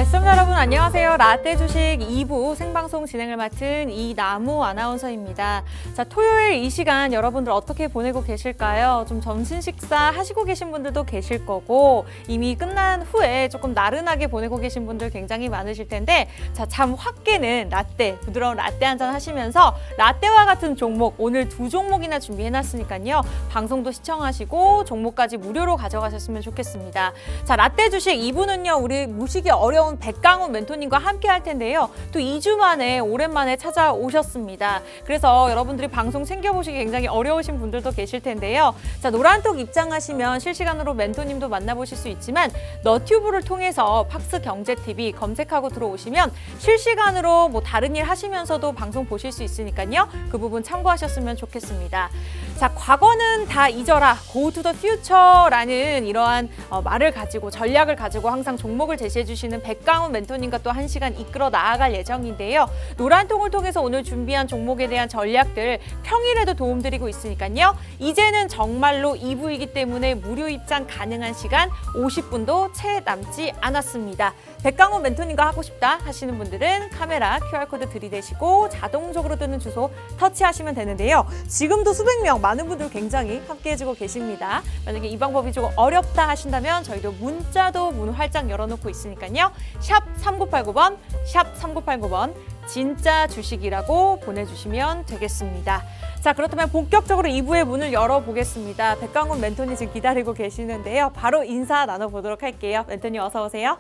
시청자 여러분 안녕하세요. 라떼 주식 2부 생방송 진행을 맡은 이나무 아나운서입니다. 자, 토요일 이 시간 여러분들 어떻게 보내고 계실까요? 좀 점심 식사 하시고 계신 분들도 계실 거고 이미 끝난 후에 조금 나른하게 보내고 계신 분들 굉장히 많으실 텐데 자, 잠 확 깨는 라떼, 부드러운 라떼 한잔 하시면서 라떼와 같은 종목 오늘 2종목이나 준비해놨으니까요. 방송도 시청하시고 종목까지 무료로 가져가셨으면 좋겠습니다. 자, 라떼 주식 2부는요. 우리 무식이 어려운 백강훈 멘토님과 함께 할 텐데요. 또 2주 만에 오랜만에 찾아오셨습니다. 그래서 여러분들이 방송 챙겨보시기 굉장히 어려우신 분들도 계실 텐데요. 자, 노란톡 입장하시면 실시간으로 멘토님도 만나보실 수 있지만 너튜브를 통해서 팍스 경제TV 검색하고 들어오시면 실시간으로 뭐 다른 일 하시면서도 방송 보실 수 있으니까요. 그 부분 참고하셨으면 좋겠습니다. 자, 과거는 다 잊어라, go to the future라는 이러한 말을 가지고 전략을 가지고 항상 종목을 제시해 주시는 백강훈 멘토님과 또 1시간 이끌어 나아갈 예정인데요. 노란통을 통해서 오늘 준비한 종목에 대한 전략들 평일에도 도움드리고 있으니까요. 이제는 정말로 2부이기 때문에 무료 입장 가능한 시간 50분도 채 남지 않았습니다. 백강훈 멘토님과 하고 싶다 하시는 분들은 카메라 QR코드 들이대시고 자동적으로 뜨는 주소 터치하시면 되는데요. 지금도 수백 명 많은 분들 굉장히 함께해주고 계십니다. 만약에 이 방법이 조금 어렵다 하신다면 저희도 문자도 문 활짝 열어놓고 있으니까요. 샵 3989번, 샵 3989번 진짜 주식이라고 보내주시면 되겠습니다. 자, 그렇다면 본격적으로 2부의 문을 열어보겠습니다. 백강훈 멘토님 지금 기다리고 계시는데요. 바로 인사 나눠보도록 할게요. 멘토님 어서 오세요.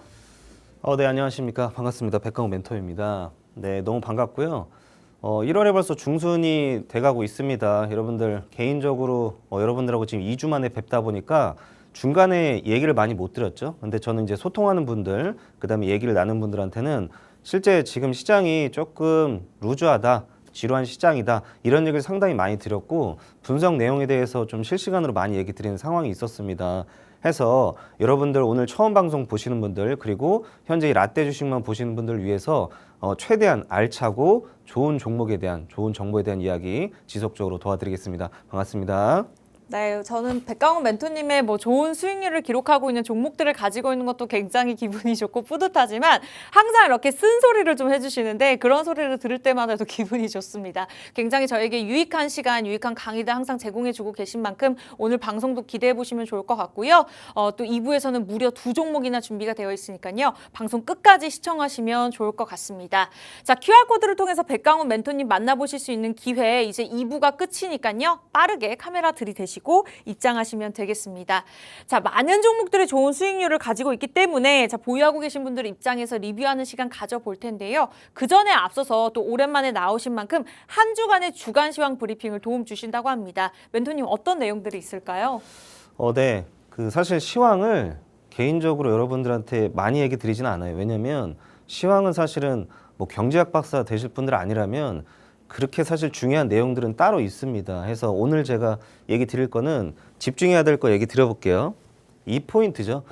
네, 안녕하십니까. 반갑습니다. 백강훈 멘토입니다. 네, 너무 반갑고요. 1월에 벌써 중순이 돼가고 있습니다. 여러분들 개인적으로 여러분들하고 지금 2주 만에 뵙다 보니까 중간에 얘기를 많이 못 드렸죠. 근데 저는 이제 소통하는 분들, 그다음에 얘기를 나눈 분들한테는 실제 지금 시장이 조금 루즈하다, 지루한 시장이다 이런 얘기를 상당히 많이 드렸고 분석 내용에 대해서 좀 실시간으로 많이 얘기 드리는 상황이 있었습니다. 해서 여러분들 오늘 처음 방송 보시는 분들 그리고 현재 이 라떼 주식만 보시는 분들을 위해서 최대한 알차고 좋은 종목에 대한 좋은 정보에 대한 이야기 지속적으로 도와드리겠습니다. 반갑습니다. 네, 저는 백강훈 멘토님의 뭐 좋은 수익률을 기록하고 있는 종목들을 가지고 있는 것도 굉장히 기분이 좋고 뿌듯하지만 항상 이렇게 쓴소리를 좀 해주시는데 그런 소리를 들을 때마다도 기분이 좋습니다. 굉장히 저에게 유익한 시간, 유익한 강의들 항상 제공해주고 계신 만큼 오늘 방송도 기대해보시면 좋을 것 같고요. 또 2부에서는 무려 2종목이나 준비가 되어 있으니까요. 방송 끝까지 시청하시면 좋을 것 같습니다. 자, QR코드를 통해서 백강훈 멘토님 만나보실 수 있는 기회 이제 2부가 끝이니까요. 빠르게 카메라 들이대시고 입장하시면 되겠습니다. 자, 많은 종목들이 좋은 수익률을 가지고 있기 때문에 자, 보유하고 계신 분들 입장에서 리뷰하는 시간 가져볼 텐데요. 그 전에 앞서서 또 오랜만에 나오신 만큼 한 주간의 주간 시황 브리핑을 도움 주신다고 합니다. 멘토님 어떤 내용들이 있을까요? 네, 사실 시황을 개인적으로 여러분들한테 많이 얘기 드리지는 않아요. 왜냐면 시황은 사실은 뭐 경제학 박사 되실 분들 아니라면 그렇게 사실 중요한 내용들은 따로 있습니다. 해서 오늘 제가 얘기 드릴 거는 집중해야 될 거 얘기 드려볼게요. 이 포인트죠.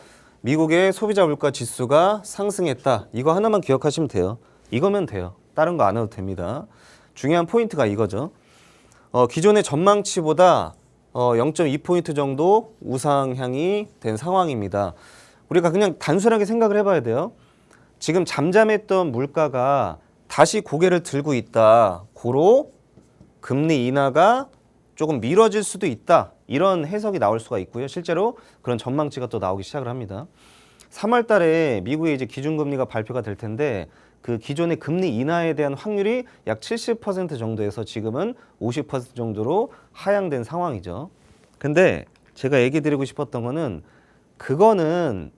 미국의 소비자 물가 지수가 상승했다. 이거 하나만 기억하시면 돼요. 이거면 돼요. 다른 거 안 해도 됩니다. 중요한 포인트가 이거죠. 기존의 전망치보다 0.2포인트 정도 우상향이 된 상황입니다. 우리가 그냥 단순하게 생각을 해봐야 돼요. 지금 잠잠했던 물가가 다시 고개를 들고 있다. 고로 금리 인하가 조금 미뤄질 수도 있다. 이런 해석이 나올 수가 있고요. 실제로 그런 전망치가 또 나오기 시작을 합니다. 3월 달에 미국의 이제 기준금리가 발표가 될 텐데 그 기존의 금리 인하에 대한 확률이 약 70% 정도에서 지금은 50% 정도로 하향된 상황이죠. 근데 제가 얘기 드리고 싶었던 거는 그거는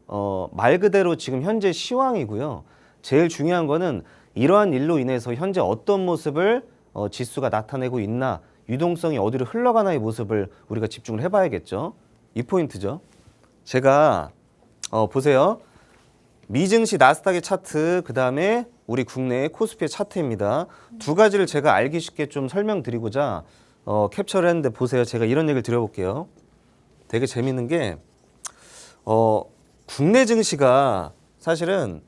말 그대로 지금 현재 시황이고요. 제일 중요한 거는 이러한 일로 인해서 현재 어떤 모습을 지수가 나타내고 있나, 유동성이 어디로 흘러가나의 모습을 우리가 집중을 해봐야겠죠. 이 포인트죠. 제가 보세요. 미증시 나스닥의 차트, 그 다음에 우리 국내 코스피의 차트입니다. 두 가지를 제가 알기 쉽게 좀 설명드리고자 캡처를 했는데 보세요. 제가 이런 얘기를 드려볼게요. 되게 재밌는 게 국내 증시가 사실은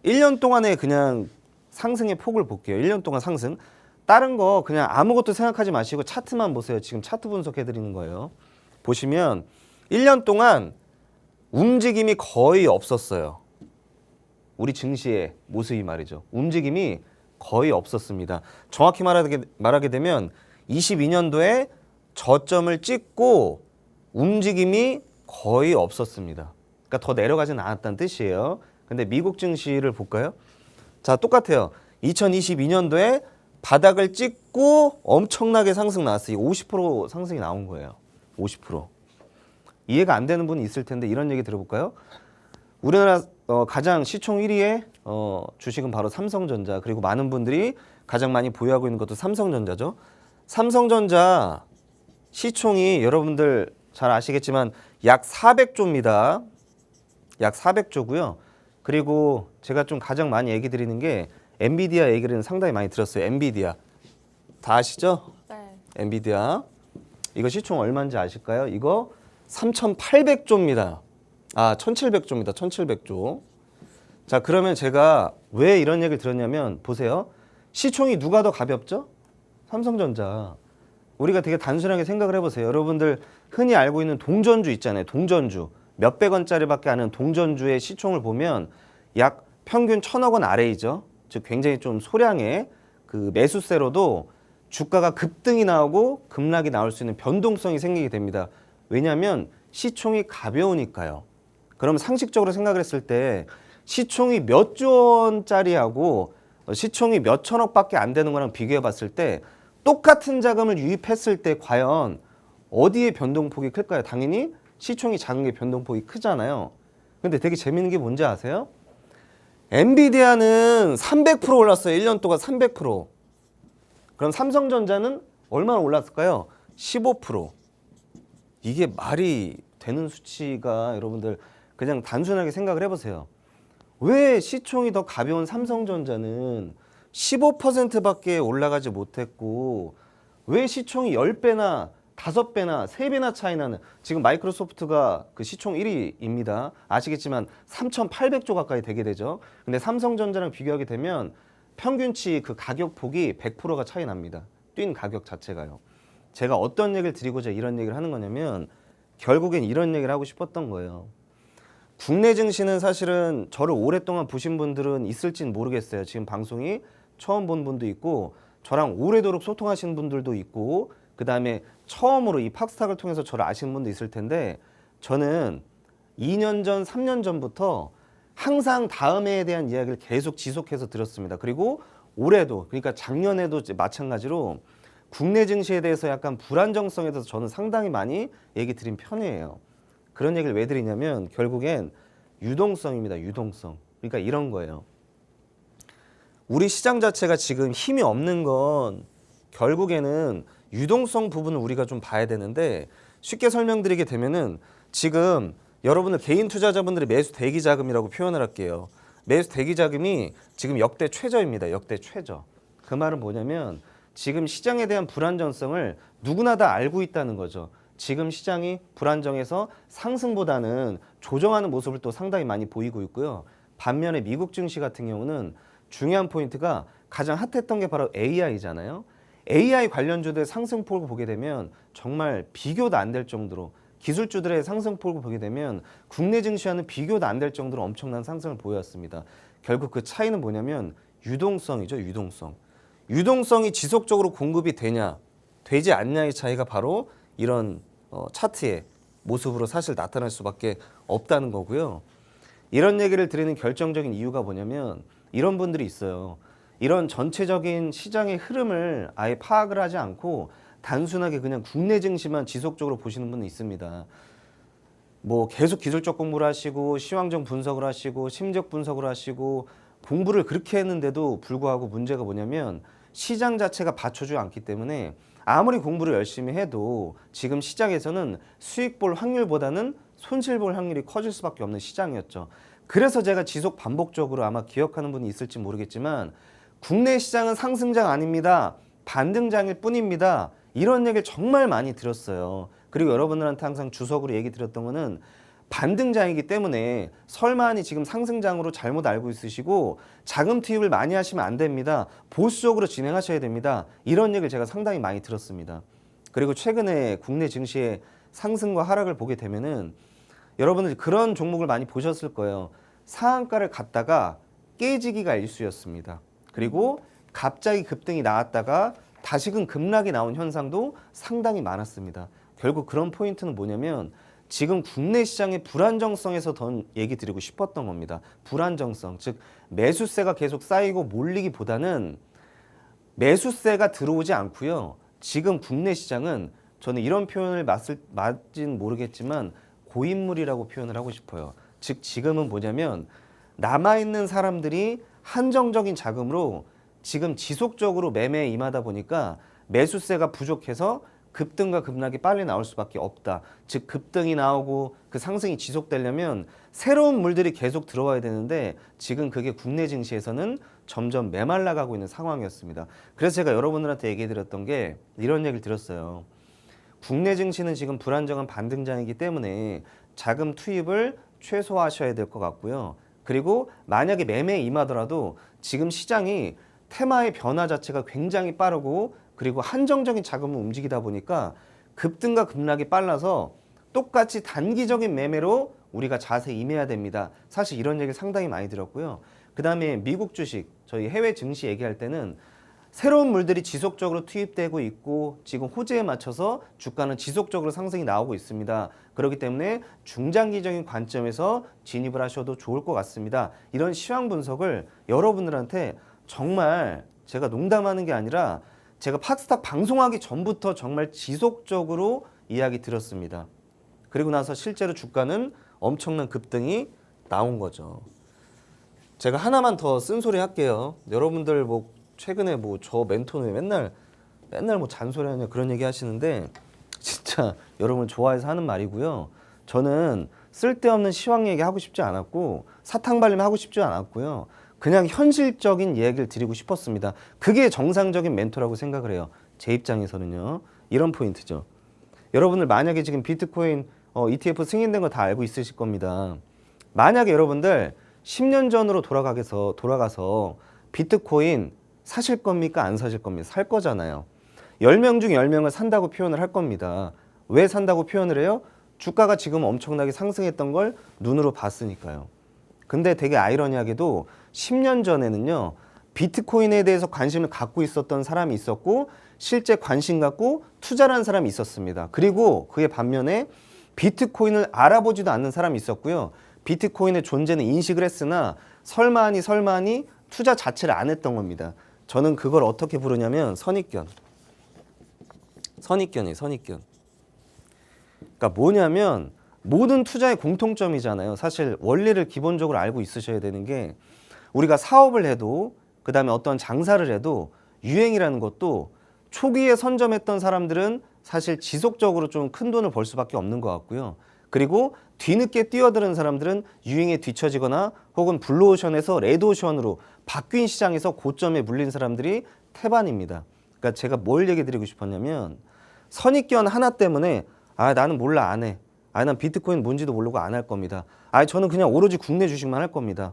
1년 동안에 그냥 상승의 폭을 볼게요. 1년 동안 상승. 다른 거 그냥 아무것도 생각하지 마시고 차트만 보세요. 지금 차트 분석해 드리는 거예요. 보시면 1년 동안 움직임이 거의 없었어요. 우리 증시의 모습이 말이죠. 움직임이 거의 없었습니다. 정확히 말하게 되면 22년도에 저점을 찍고 움직임이 거의 없었습니다. 그러니까 더 내려가진 않았다는 뜻이에요. 근데 미국 증시를 볼까요? 자, 똑같아요. 2022년도에 바닥을 찍고 엄청나게 상승 나왔어요. 50% 상승이 나온 거예요. 50%. 이해가 안 되는 분이 있을 텐데 이런 얘기 들어볼까요? 우리나라 가장 시총 1위의 주식은 바로 삼성전자. 그리고 많은 분들이 가장 많이 보유하고 있는 것도 삼성전자죠. 삼성전자 시총이 여러분들 잘 아시겠지만 약 400조입니다. 약 400조고요. 그리고 제가 좀 가장 많이 얘기 드리는 게 엔비디아 얘기를 상당히 많이 들었어요. 엔비디아. 다 아시죠? 네. 엔비디아. 이거 시총 얼마인지 아실까요? 이거 3,800조입니다. 아, 1,700조입니다. 1,700조. 자, 그러면 제가 왜 이런 얘기를 들었냐면 보세요. 시총이 누가 더 가볍죠? 삼성전자. 우리가 되게 단순하게 생각을 해보세요. 여러분들 흔히 알고 있는 동전주 있잖아요. 동전주. 몇백 원짜리밖에 안 하는 동전주의 시총을 보면 약 평균 1,000억 원 아래이죠. 즉 굉장히 좀 소량의 그 매수세로도 주가가 급등이 나오고 급락이 나올 수 있는 변동성이 생기게 됩니다. 왜냐하면 시총이 가벼우니까요. 그럼 상식적으로 생각을 했을 때 시총이 몇 조 원짜리하고 시총이 몇 천억밖에 안 되는 거랑 비교해 봤을 때 똑같은 자금을 유입했을 때 과연 어디에 변동폭이 클까요? 당연히 시총이 작은 게 변동폭이 크잖아요. 근데 되게 재밌는 게 뭔지 아세요? 엔비디아는 300% 올랐어요. 1년 동안 300%. 그럼 삼성전자는 얼마나 올랐을까요? 15%. 이게 말이 되는 수치가 여러분들 그냥 단순하게 생각을 해보세요. 왜 시총이 더 가벼운 삼성전자는 15%밖에 올라가지 못했고 왜 시총이 10배나 5배나 3배나 차이 나는 지금 마이크로소프트가 그 시총 1위입니다. 아시겠지만 3,800조 가까이 되게 되죠. 근데 삼성전자랑 비교하게 되면 평균치 그 가격폭이 100%가 차이 납니다. 뛴 가격 자체가요. 제가 어떤 얘기를 드리고자 이런 얘기를 하는 거냐면 결국엔 이런 얘기를 하고 싶었던 거예요. 국내 증시는 사실은 저를 오랫동안 보신 분들은 있을진 모르겠어요. 지금 방송이 처음 본 분도 있고 저랑 오래도록 소통하시는 분들도 있고 그 다음에 처음으로 이 팍스탁을 통해서 저를 아시는 분도 있을 텐데 저는 2년 전, 3년 전부터 항상 다음 해에 대한 이야기를 계속 지속해서 들었습니다. 그리고 올해도 그러니까 작년에도 마찬가지로 국내 증시에 대해서 약간 불안정성에 대해서 저는 상당히 많이 얘기 드린 편이에요. 그런 얘기를 왜 드리냐면 결국엔 유동성입니다. 유동성. 그러니까 이런 거예요. 우리 시장 자체가 지금 힘이 없는 건 결국에는 유동성 부분을 우리가 좀 봐야 되는데 쉽게 설명드리게 되면은 지금 여러분들 개인 투자자분들의 매수 대기 자금이라고 표현을 할게요. 매수 대기 자금이 지금 역대 최저입니다. 역대 최저. 그 말은 뭐냐면 지금 시장에 대한 불안정성을 누구나 다 알고 있다는 거죠. 지금 시장이 불안정해서 상승보다는 조정하는 모습을 또 상당히 많이 보이고 있고요. 반면에 미국 증시 같은 경우는 중요한 포인트가 가장 핫했던 게 바로 AI잖아요. AI 관련주들의 상승폭을 보게 되면 정말 비교도 안 될 정도로 기술주들의 상승폭을 보게 되면 국내 증시와는 비교도 안 될 정도로 엄청난 상승을 보였습니다. 결국 그 차이는 뭐냐면 유동성이죠. 유동성. 유동성이 지속적으로 공급이 되냐 되지 않냐의 차이가 바로 이런 차트의 모습으로 사실 나타날 수밖에 없다는 거고요. 이런 얘기를 드리는 결정적인 이유가 뭐냐면 이런 분들이 있어요. 이런 전체적인 시장의 흐름을 아예 파악을 하지 않고 단순하게 그냥 국내 증시만 지속적으로 보시는 분이 있습니다. 뭐 계속 기술적 공부를 하시고 시황적 분석을 하시고 심적 분석을 하시고 공부를 그렇게 했는데도 불구하고 문제가 뭐냐면 시장 자체가 받쳐주지 않기 때문에 아무리 공부를 열심히 해도 지금 시장에서는 수익 볼 확률보다는 손실 볼 확률이 커질 수밖에 없는 시장이었죠. 그래서 제가 지속 반복적으로 아마 기억하는 분이 있을지 모르겠지만 국내 시장은 상승장 아닙니다. 반등장일 뿐입니다. 이런 얘기를 정말 많이 들었어요. 그리고 여러분들한테 항상 주석으로 얘기 드렸던 거는 반등장이기 때문에 설마니 지금 상승장으로 잘못 알고 있으시고 자금 투입을 많이 하시면 안 됩니다. 보수적으로 진행하셔야 됩니다. 이런 얘기를 제가 상당히 많이 들었습니다. 그리고 최근에 국내 증시의 상승과 하락을 보게 되면은 여러분들 그런 종목을 많이 보셨을 거예요. 상한가를 갔다가 깨지기가 일수였습니다. 그리고 갑자기 급등이 나왔다가 다시금 급락이 나온 현상도 상당히 많았습니다. 결국 그런 포인트는 뭐냐면 지금 국내 시장의 불안정성에서 더 얘기 드리고 싶었던 겁니다. 불안정성, 즉 매수세가 계속 쌓이고 몰리기보다는 매수세가 들어오지 않고요. 지금 국내 시장은 저는 이런 표현을 맞진 모르겠지만 고인물이라고 표현을 하고 싶어요. 즉 지금은 뭐냐면 남아있는 사람들이 한정적인 자금으로 지금 지속적으로 매매에 임하다 보니까 매수세가 부족해서 급등과 급락이 빨리 나올 수밖에 없다. 즉 급등이 나오고 그 상승이 지속되려면 새로운 물들이 계속 들어와야 되는데 지금 그게 국내 증시에서는 점점 메말라가고 있는 상황이었습니다. 그래서 제가 여러분들한테 얘기 드렸던 게 이런 얘기를 드렸어요. 국내 증시는 지금 불안정한 반등장이기 때문에 자금 투입을 최소화하셔야 될 것 같고요. 그리고 만약에 매매에 임하더라도 지금 시장이 테마의 변화 자체가 굉장히 빠르고 그리고 한정적인 자금을 움직이다 보니까 급등과 급락이 빨라서 똑같이 단기적인 매매로 우리가 자세히 임해야 됩니다. 사실 이런 얘기를 상당히 많이 들었고요. 그 다음에 미국 주식, 저희 해외 증시 얘기할 때는 새로운 물들이 지속적으로 투입되고 있고 지금 호재에 맞춰서 주가는 지속적으로 상승이 나오고 있습니다. 그렇기 때문에 중장기적인 관점에서 진입을 하셔도 좋을 것 같습니다. 이런 시황 분석을 여러분들한테 정말 제가 농담하는 게 아니라 제가 팍스탁 방송하기 전부터 정말 지속적으로 이야기 드렸습니다. 그리고 나서 실제로 주가는 엄청난 급등이 나온 거죠. 제가 하나만 더 쓴소리 할게요. 여러분들 뭐 최근에 뭐 저 멘토는 맨날 뭐 잔소리하냐 그런 얘기 하시는데 진짜 여러분 좋아해서 하는 말이고요. 저는 쓸데없는 시황 얘기 하고 싶지 않았고 사탕 발림 하고 싶지 않았고요. 그냥 현실적인 얘기를 드리고 싶었습니다. 그게 정상적인 멘토라고 생각을 해요. 제 입장에서는요. 이런 포인트죠. 여러분들 만약에 지금 비트코인 ETF 승인된 거 다 알고 있으실 겁니다. 만약에 여러분들 10년 전으로 돌아가서 비트코인 사실 겁니까? 안 사실 겁니까? 살 거잖아요. 10명 중 10명을 산다고 표현을 할 겁니다. 왜 산다고 표현을 해요? 주가가 지금 엄청나게 상승했던 걸 눈으로 봤으니까요. 근데 되게 아이러니하게도 10년 전에는요. 비트코인에 대해서 관심을 갖고 있었던 사람이 있었고 실제 관심 갖고 투자를 한 사람이 있었습니다. 그리고 그의 반면에 비트코인을 알아보지도 않는 사람이 있었고요. 비트코인의 존재는 인식을 했으나 설마니 투자 자체를 안 했던 겁니다. 저는 그걸 어떻게 부르냐면 선입견이에요. 선입견. 그러니까 뭐냐면 모든 투자의 공통점이잖아요. 사실 원리를 기본적으로 알고 있으셔야 되는 게 우리가 사업을 해도 그다음에 어떤 장사를 해도 유행이라는 것도 초기에 선점했던 사람들은 사실 지속적으로 좀 큰 돈을 벌 수밖에 없는 것 같고요. 그리고 뒤늦게 뛰어드는 사람들은 유행에 뒤처지거나 혹은 블루오션에서 레드오션으로 바뀐 시장에서 고점에 물린 사람들이 태반입니다. 그러니까 제가 뭘 얘기 드리고 싶었냐면 선입견 하나 때문에 나는 몰라 안 해. 난 비트코인 뭔지도 모르고 안 할 겁니다. 저는 그냥 오로지 국내 주식만 할 겁니다.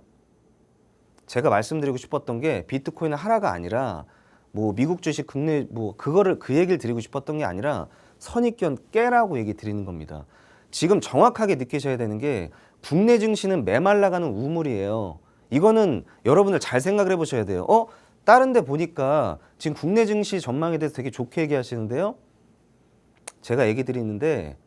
제가 말씀드리고 싶었던 게 비트코인을 하라가 아니라 뭐 미국 주식 국내 뭐 그 얘기를 드리고 싶었던 게 아니라 선입견 깨라고 얘기 드리는 겁니다. 지금 정확하게 느끼셔야 되는 게 국내 증시는 메말라가는 우물이에요. 이거는 여러분들 잘 생각을 해보셔야 돼요. 다른 데 보니까 지금 국내 증시 전망에 대해서 되게 좋게 얘기하시는데요. 제가 얘기 드리는데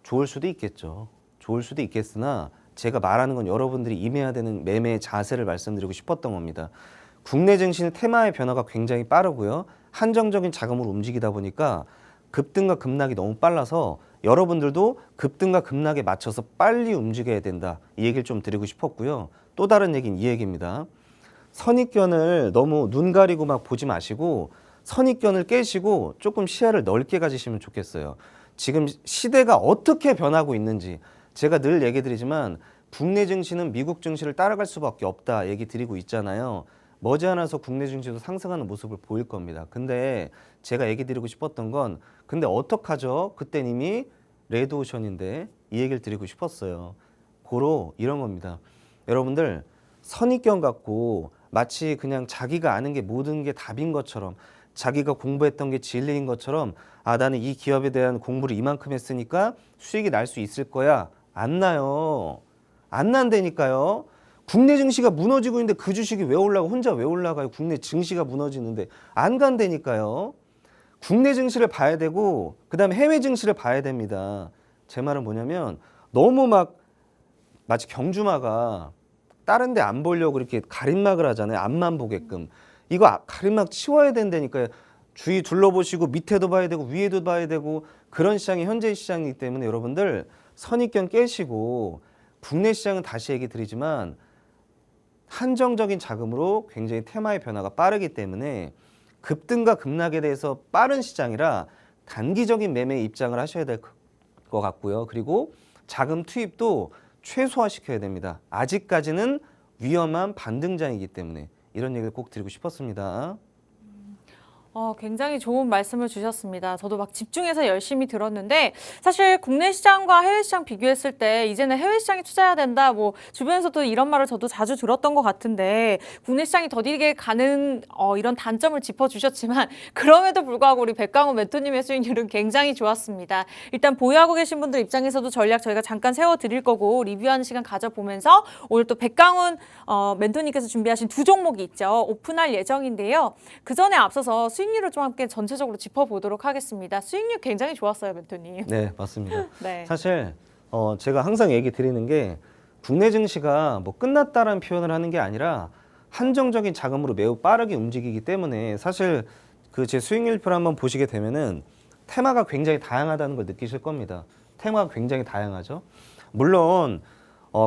좋을 수도 있겠죠. 좋을 수도 있겠으나 제가 말하는 건 여러분들이 임해야 되는 매매의 자세를 말씀드리고 싶었던 겁니다. 국내 증시는 테마의 변화가 굉장히 빠르고요. 한정적인 자금으로 움직이다 보니까 급등과 급락이 너무 빨라서 여러분들도 급등과 급락에 맞춰서 빨리 움직여야 된다. 이 얘기를 좀 드리고 싶었고요. 또 다른 얘기는 이 얘기입니다. 선입견을 너무 눈 가리고 막 보지 마시고 선입견을 깨시고 조금 시야를 넓게 가지시면 좋겠어요. 지금 시대가 어떻게 변하고 있는지 제가 늘 얘기 드리지만 국내 증시는 미국 증시를 따라갈 수밖에 없다 얘기 드리고 있잖아요. 머지않아서 국내 증시도 상승하는 모습을 보일 겁니다. 근데 제가 얘기 드리고 싶었던 건 근데 어떡하죠? 그땐 이미 레드오션인데 이 얘기를 드리고 싶었어요. 고로 이런 겁니다. 여러분들 선입견 갖고 마치 그냥 자기가 아는 게 모든 게 답인 것처럼 자기가 공부했던 게 진리인 것처럼 나는 이 기업에 대한 공부를 이만큼 했으니까 수익이 날 수 있을 거야. 안 나요. 안 난다니까요. 국내 증시가 무너지고 있는데 그 주식이 왜 올라가? 혼자 왜 올라가요? 국내 증시가 무너지는데 안 간다니까요. 국내 증시를 봐야 되고 그다음에 해외 증시를 봐야 됩니다. 제 말은 뭐냐면 너무 막 마치 경주마가 다른 데 안 보려고 이렇게 가림막을 하잖아요. 앞만 보게끔. 이거 가림막 치워야 된다니까요. 주위 둘러보시고 밑에도 봐야 되고 위에도 봐야 되고 그런 시장이 현재 시장이기 때문에 여러분들 선입견 깨시고 국내 시장은 다시 얘기 드리지만 한정적인 자금으로 굉장히 테마의 변화가 빠르기 때문에 급등과 급락에 대해서 빠른 시장이라 단기적인 매매 입장을 하셔야 될 것 같고요. 그리고 자금 투입도 최소화시켜야 됩니다. 아직까지는 위험한 반등장이기 때문에 이런 얘기를 꼭 드리고 싶었습니다. 굉장히 좋은 말씀을 주셨습니다. 저도 막 집중해서 열심히 들었는데 사실 국내 시장과 해외 시장 비교했을 때 이제는 해외 시장에 투자해야 된다. 뭐 주변에서도 이런 말을 저도 자주 들었던 것 같은데 국내 시장이 더디게 가는 이런 단점을 짚어주셨지만 그럼에도 불구하고 우리 백강훈 멘토님의 수익률은 굉장히 좋았습니다. 일단 보유하고 계신 분들 입장에서도 전략 저희가 잠깐 세워드릴 거고 리뷰하는 시간 가져보면서 오늘 또 백강훈 멘토님께서 준비하신 두 종목이 있죠. 오픈할 예정인데요. 그 전에 앞서서 수익률을 좀 함께 전체적으로 짚어보도록 하겠습니다. 수익률 굉장히 좋았어요, 멘토님. 네, 맞습니다. 네. 사실 제가 항상 얘기 드리는 게 국내 증시가 뭐 끝났다라는 표현을 하는 게 아니라 한정적인 자금으로 매우 빠르게 움직이기 때문에 사실 그 제 수익률표를 한번 보시게 되면은 테마가 굉장히 다양하다는 걸 느끼실 겁니다. 테마가 굉장히 다양하죠. 물론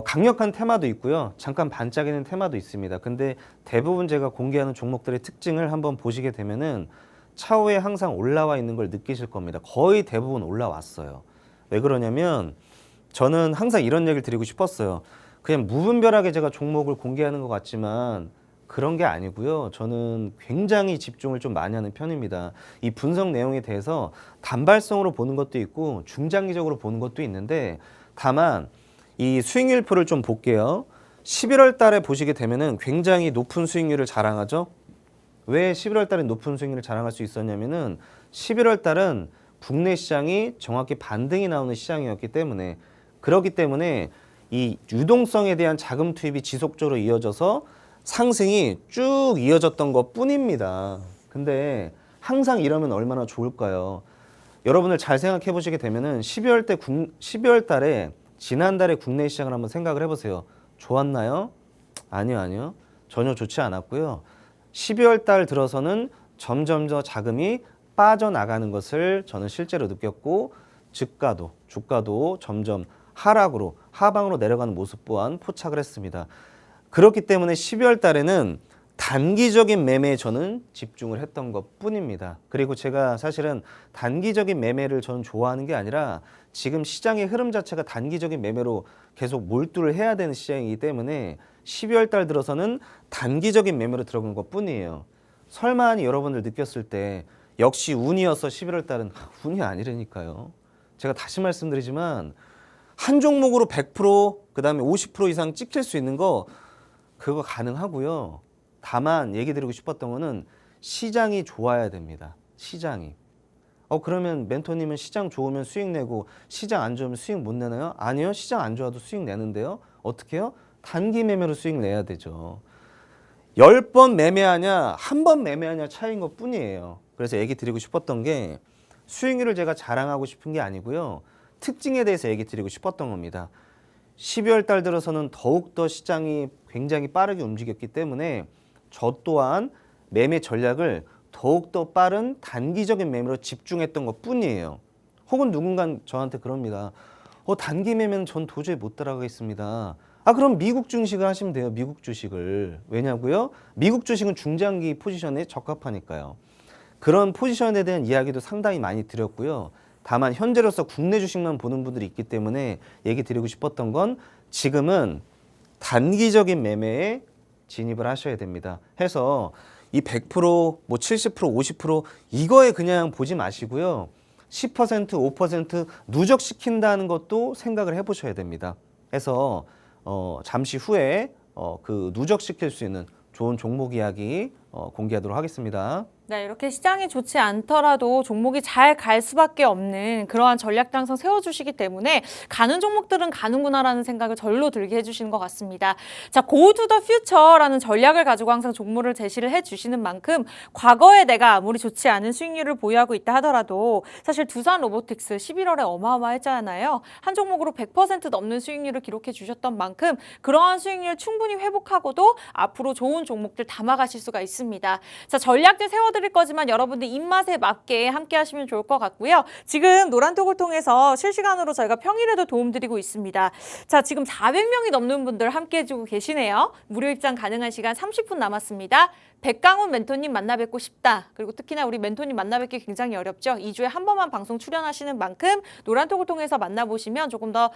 강력한 테마도 있고요. 잠깐 반짝이는 테마도 있습니다. 근데 대부분 제가 공개하는 종목들의 특징을 한번 보시게 되면은 차후에 항상 올라와 있는 걸 느끼실 겁니다. 거의 대부분 올라왔어요. 왜 그러냐면 저는 항상 이런 얘기를 드리고 싶었어요. 그냥 무분별하게 제가 종목을 공개하는 것 같지만 그런 게 아니고요. 저는 굉장히 집중을 좀 많이 하는 편입니다. 이 분석 내용에 대해서 단발성으로 보는 것도 있고 중장기적으로 보는 것도 있는데 다만 이 수익률표를 좀 볼게요. 11월 달에 보시게 되면은 굉장히 높은 수익률을 자랑하죠. 왜 11월 달에 높은 수익률을 자랑할 수 있었냐면은 11월 달은 국내 시장이 정확히 반등이 나오는 시장이었기 때문에 그렇기 때문에 이 유동성에 대한 자금 투입이 지속적으로 이어져서 상승이 쭉 이어졌던 것 뿐입니다. 근데 항상 이러면 얼마나 좋을까요? 여러분들 잘 생각해 보시게 되면은 12월 달에 지난달에 국내 시장을 한번 생각을 해보세요. 좋았나요? 아니요. 전혀 좋지 않았고요. 12월 달 들어서는 점점 더 자금이 빠져나가는 것을 저는 실제로 느꼈고 주가도 점점 하방으로 내려가는 모습 또한 포착을 했습니다. 그렇기 때문에 12월 달에는 단기적인 매매에 저는 집중을 했던 것 뿐입니다. 그리고 제가 사실은 단기적인 매매를 저는 좋아하는 게 아니라 지금 시장의 흐름 자체가 단기적인 매매로 계속 몰두를 해야 되는 시장이기 때문에 12월 달 들어서는 단기적인 매매로 들어간 것 뿐이에요. 설마니 여러분들 느꼈을 때 역시 운이어서 11월 달은 운이 아니라니까요. 제가 다시 말씀드리지만 한 종목으로 100% 그다음에 50% 이상 찍힐 수 있는 거 그거 가능하고요. 다만 얘기 드리고 싶었던 거는 시장이 좋아야 됩니다. 시장이. 그러면 멘토님은 시장 좋으면 수익 내고 시장 안 좋으면 수익 못 내나요? 아니요. 시장 안 좋아도 수익 내는데요. 어떻게 해요? 단기 매매로 수익 내야 되죠. 10번 매매하냐 한 번 매매하냐 차이인 것 뿐이에요. 그래서 얘기 드리고 싶었던 게 수익률을 제가 자랑하고 싶은 게 아니고요. 특징에 대해서 얘기 드리고 싶었던 겁니다. 12월 달 들어서는 더욱더 시장이 굉장히 빠르게 움직였기 때문에 저 또한 매매 전략을 더욱더 빠른 단기적인 매매로 집중했던 것 뿐이에요. 혹은 누군가 저한테 그럽니다. 단기 매매는 전 도저히 못 따라가겠습니다. 그럼 미국 주식을 하시면 돼요. 미국 주식을. 왜냐고요? 미국 주식은 중장기 포지션에 적합하니까요. 그런 포지션에 대한 이야기도 상당히 많이 드렸고요. 다만 현재로서 국내 주식만 보는 분들이 있기 때문에 얘기 드리고 싶었던 건 지금은 단기적인 매매에 진입을 하셔야 됩니다. 해서 이 100%, 뭐 70%, 50% 이거에 그냥 보지 마시고요. 10%, 5% 누적시킨다는 것도 생각을 해보셔야 됩니다. 해서 잠시 후에 그 누적시킬 수 있는 좋은 종목 이야기 공개하도록 하겠습니다. 네, 이렇게 시장이 좋지 않더라도 종목이 잘 갈 수밖에 없는 그러한 전략 당성 세워주시기 때문에 가는 종목들은 가는구나라는 생각을 절로 들게 해주시는 것 같습니다. 자, Go to the Future라는 전략을 가지고 항상 종목을 제시를 해주시는 만큼 과거에 내가 아무리 좋지 않은 수익률을 보유하고 있다 하더라도 사실 두산 로보틱스 11월에 어마어마했잖아요. 한 종목으로 100% 넘는 수익률을 기록해 주셨던 만큼 그러한 수익률 충분히 회복하고도 앞으로 좋은 종목들 담아가실 수가 있습니다. 자, 전략들 세워드릴 거지만 여러분들 입맛에 맞게 함께 하시면 좋을 것 같고요. 지금 노란톡을 통해서 실시간으로 저희가 평일에도 도움드리고 있습니다. 자, 지금 400명이 넘는 분들 함께 해주고 계시네요. 무료 입장 가능한 시간 30분 남았습니다. 백강훈 멘토님 만나 뵙고 싶다. 그리고 특히나 우리 멘토님 만나 뵙기 굉장히 어렵죠. 2주에 한 번만 방송 출연하시는 만큼 노란톡을 통해서 만나보시면 조금 더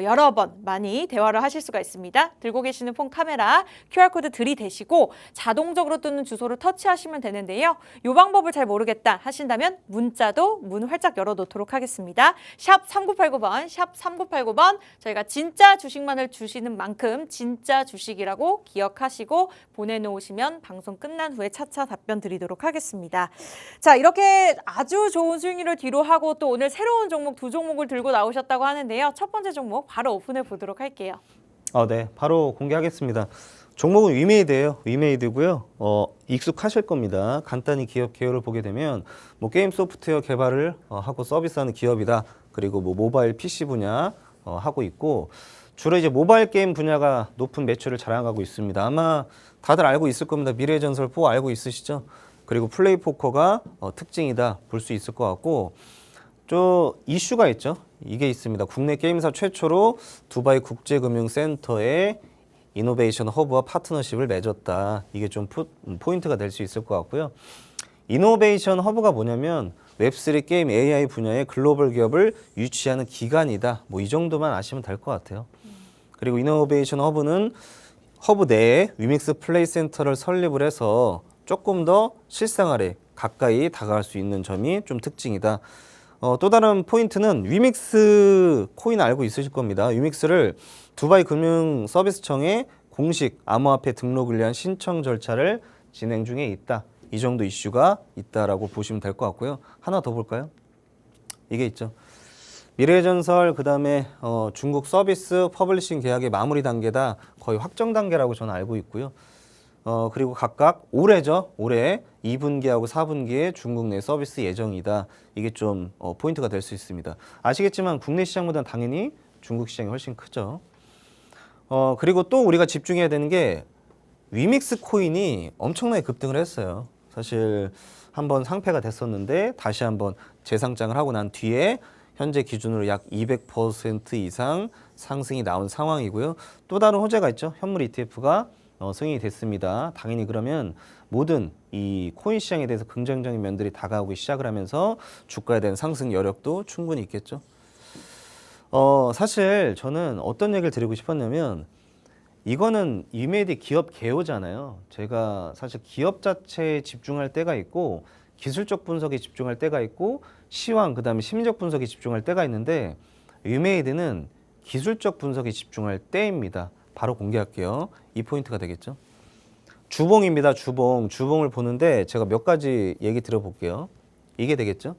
여러 번 많이 대화를 하실 수가 있습니다. 들고 계시는 폰 카메라 QR코드 들이대시고 자동적으로 뜨는 주소를 터치하시면 되는데요. 이 방법을 잘 모르겠다 하신다면 문자도 문 활짝 열어놓도록 하겠습니다. 샵 3989번, 샵 3989번 저희가 진짜 주식만을 주시는 만큼 진짜 주식이라고 기억하시고 보내놓으시면 방송 끝난 후에 차차 답변 드리도록 하겠습니다. 자, 이렇게 아주 좋은 수익률을 뒤로 하고 또 오늘 새로운 종목 두 종목을 들고 나오셨다고 하는데요. 첫 번째 종목 바로 오픈해 보도록 할게요. 네, 바로 공개하겠습니다. 종목은 위메이드예요. 위메이드고요. 익숙하실 겁니다. 간단히 기업 개요를 보게 되면 뭐 게임 소프트웨어 개발을 하고 서비스하는 기업이다. 그리고 뭐 모바일 PC 분야 하고 있고 주로 이제 모바일 게임 분야가 높은 매출을 자랑하고 있습니다. 아마 다들 알고 있을 겁니다. 미래의 전설 4 알고 있으시죠? 그리고 플레이 포커가 특징이다 볼 수 있을 것 같고 저 이슈가 있죠. 이게 있습니다. 국내 게임사 최초로 두바이 국제금융센터에 이노베이션 허브와 파트너십을 맺었다. 이게 좀 포인트가 될 수 있을 것 같고요. 이노베이션 허브가 뭐냐면 웹3 게임 AI 분야의 글로벌 기업을 유치하는 기관이다. 뭐 이 정도만 아시면 될 것 같아요. 그리고 이노베이션 허브는 허브 내에 위믹스 플레이 센터를 설립을 해서 조금 더 실생활에 가까이 다가갈 수 있는 점이 좀 특징이다. 또 다른 포인트는 위믹스 코인 알고 있으실 겁니다. 위믹스를 두바이 금융 서비스청에 공식 암호화폐 등록을 위한 신청 절차를 진행 중에 있다. 이 정도 이슈가 있다라고 보시면 될 것 같고요. 하나 더 볼까요? 이게 있죠. 미래전설 그다음에 중국 서비스 퍼블리싱 계약의 마무리 단계다. 거의 확정 단계라고 저는 알고 있고요. 그리고 각각 올해죠. 올해 2분기하고 4분기에 중국 내 서비스 예정이다. 이게 좀 포인트가 될 수 있습니다. 아시겠지만 국내 시장보다는 당연히 중국 시장이 훨씬 크죠. 그리고 또 우리가 집중해야 되는 게 위믹스 코인이 엄청나게 급등을 했어요. 사실 한번 상패가 됐었는데 다시 한번 재상장을 하고 난 뒤에 현재 기준으로 약 200% 이상 상승이 나온 상황이고요. 또 다른 호재가 있죠. 현물 ETF가 승인이 됐습니다. 당연히 그러면 모든 이 코인 시장에 대해서 긍정적인 면들이 다가오기 시작을 하면서 주가에 대한 상승 여력도 충분히 있겠죠. 사실 저는 어떤 얘기를 드리고 싶었냐면 이거는 이메디 기업 개요잖아요. 제가 사실 기업 자체에 집중할 때가 있고 기술적 분석에 집중할 때가 있고 시황 그다음에 심리적 분석에 집중할 때가 있는데 위메이드는 기술적 분석에 집중할 때입니다. 바로 공개할게요. 이 포인트가 되겠죠. 주봉입니다. 주봉을 보는데 제가 몇 가지 얘기 들어볼게요. 이게 되겠죠.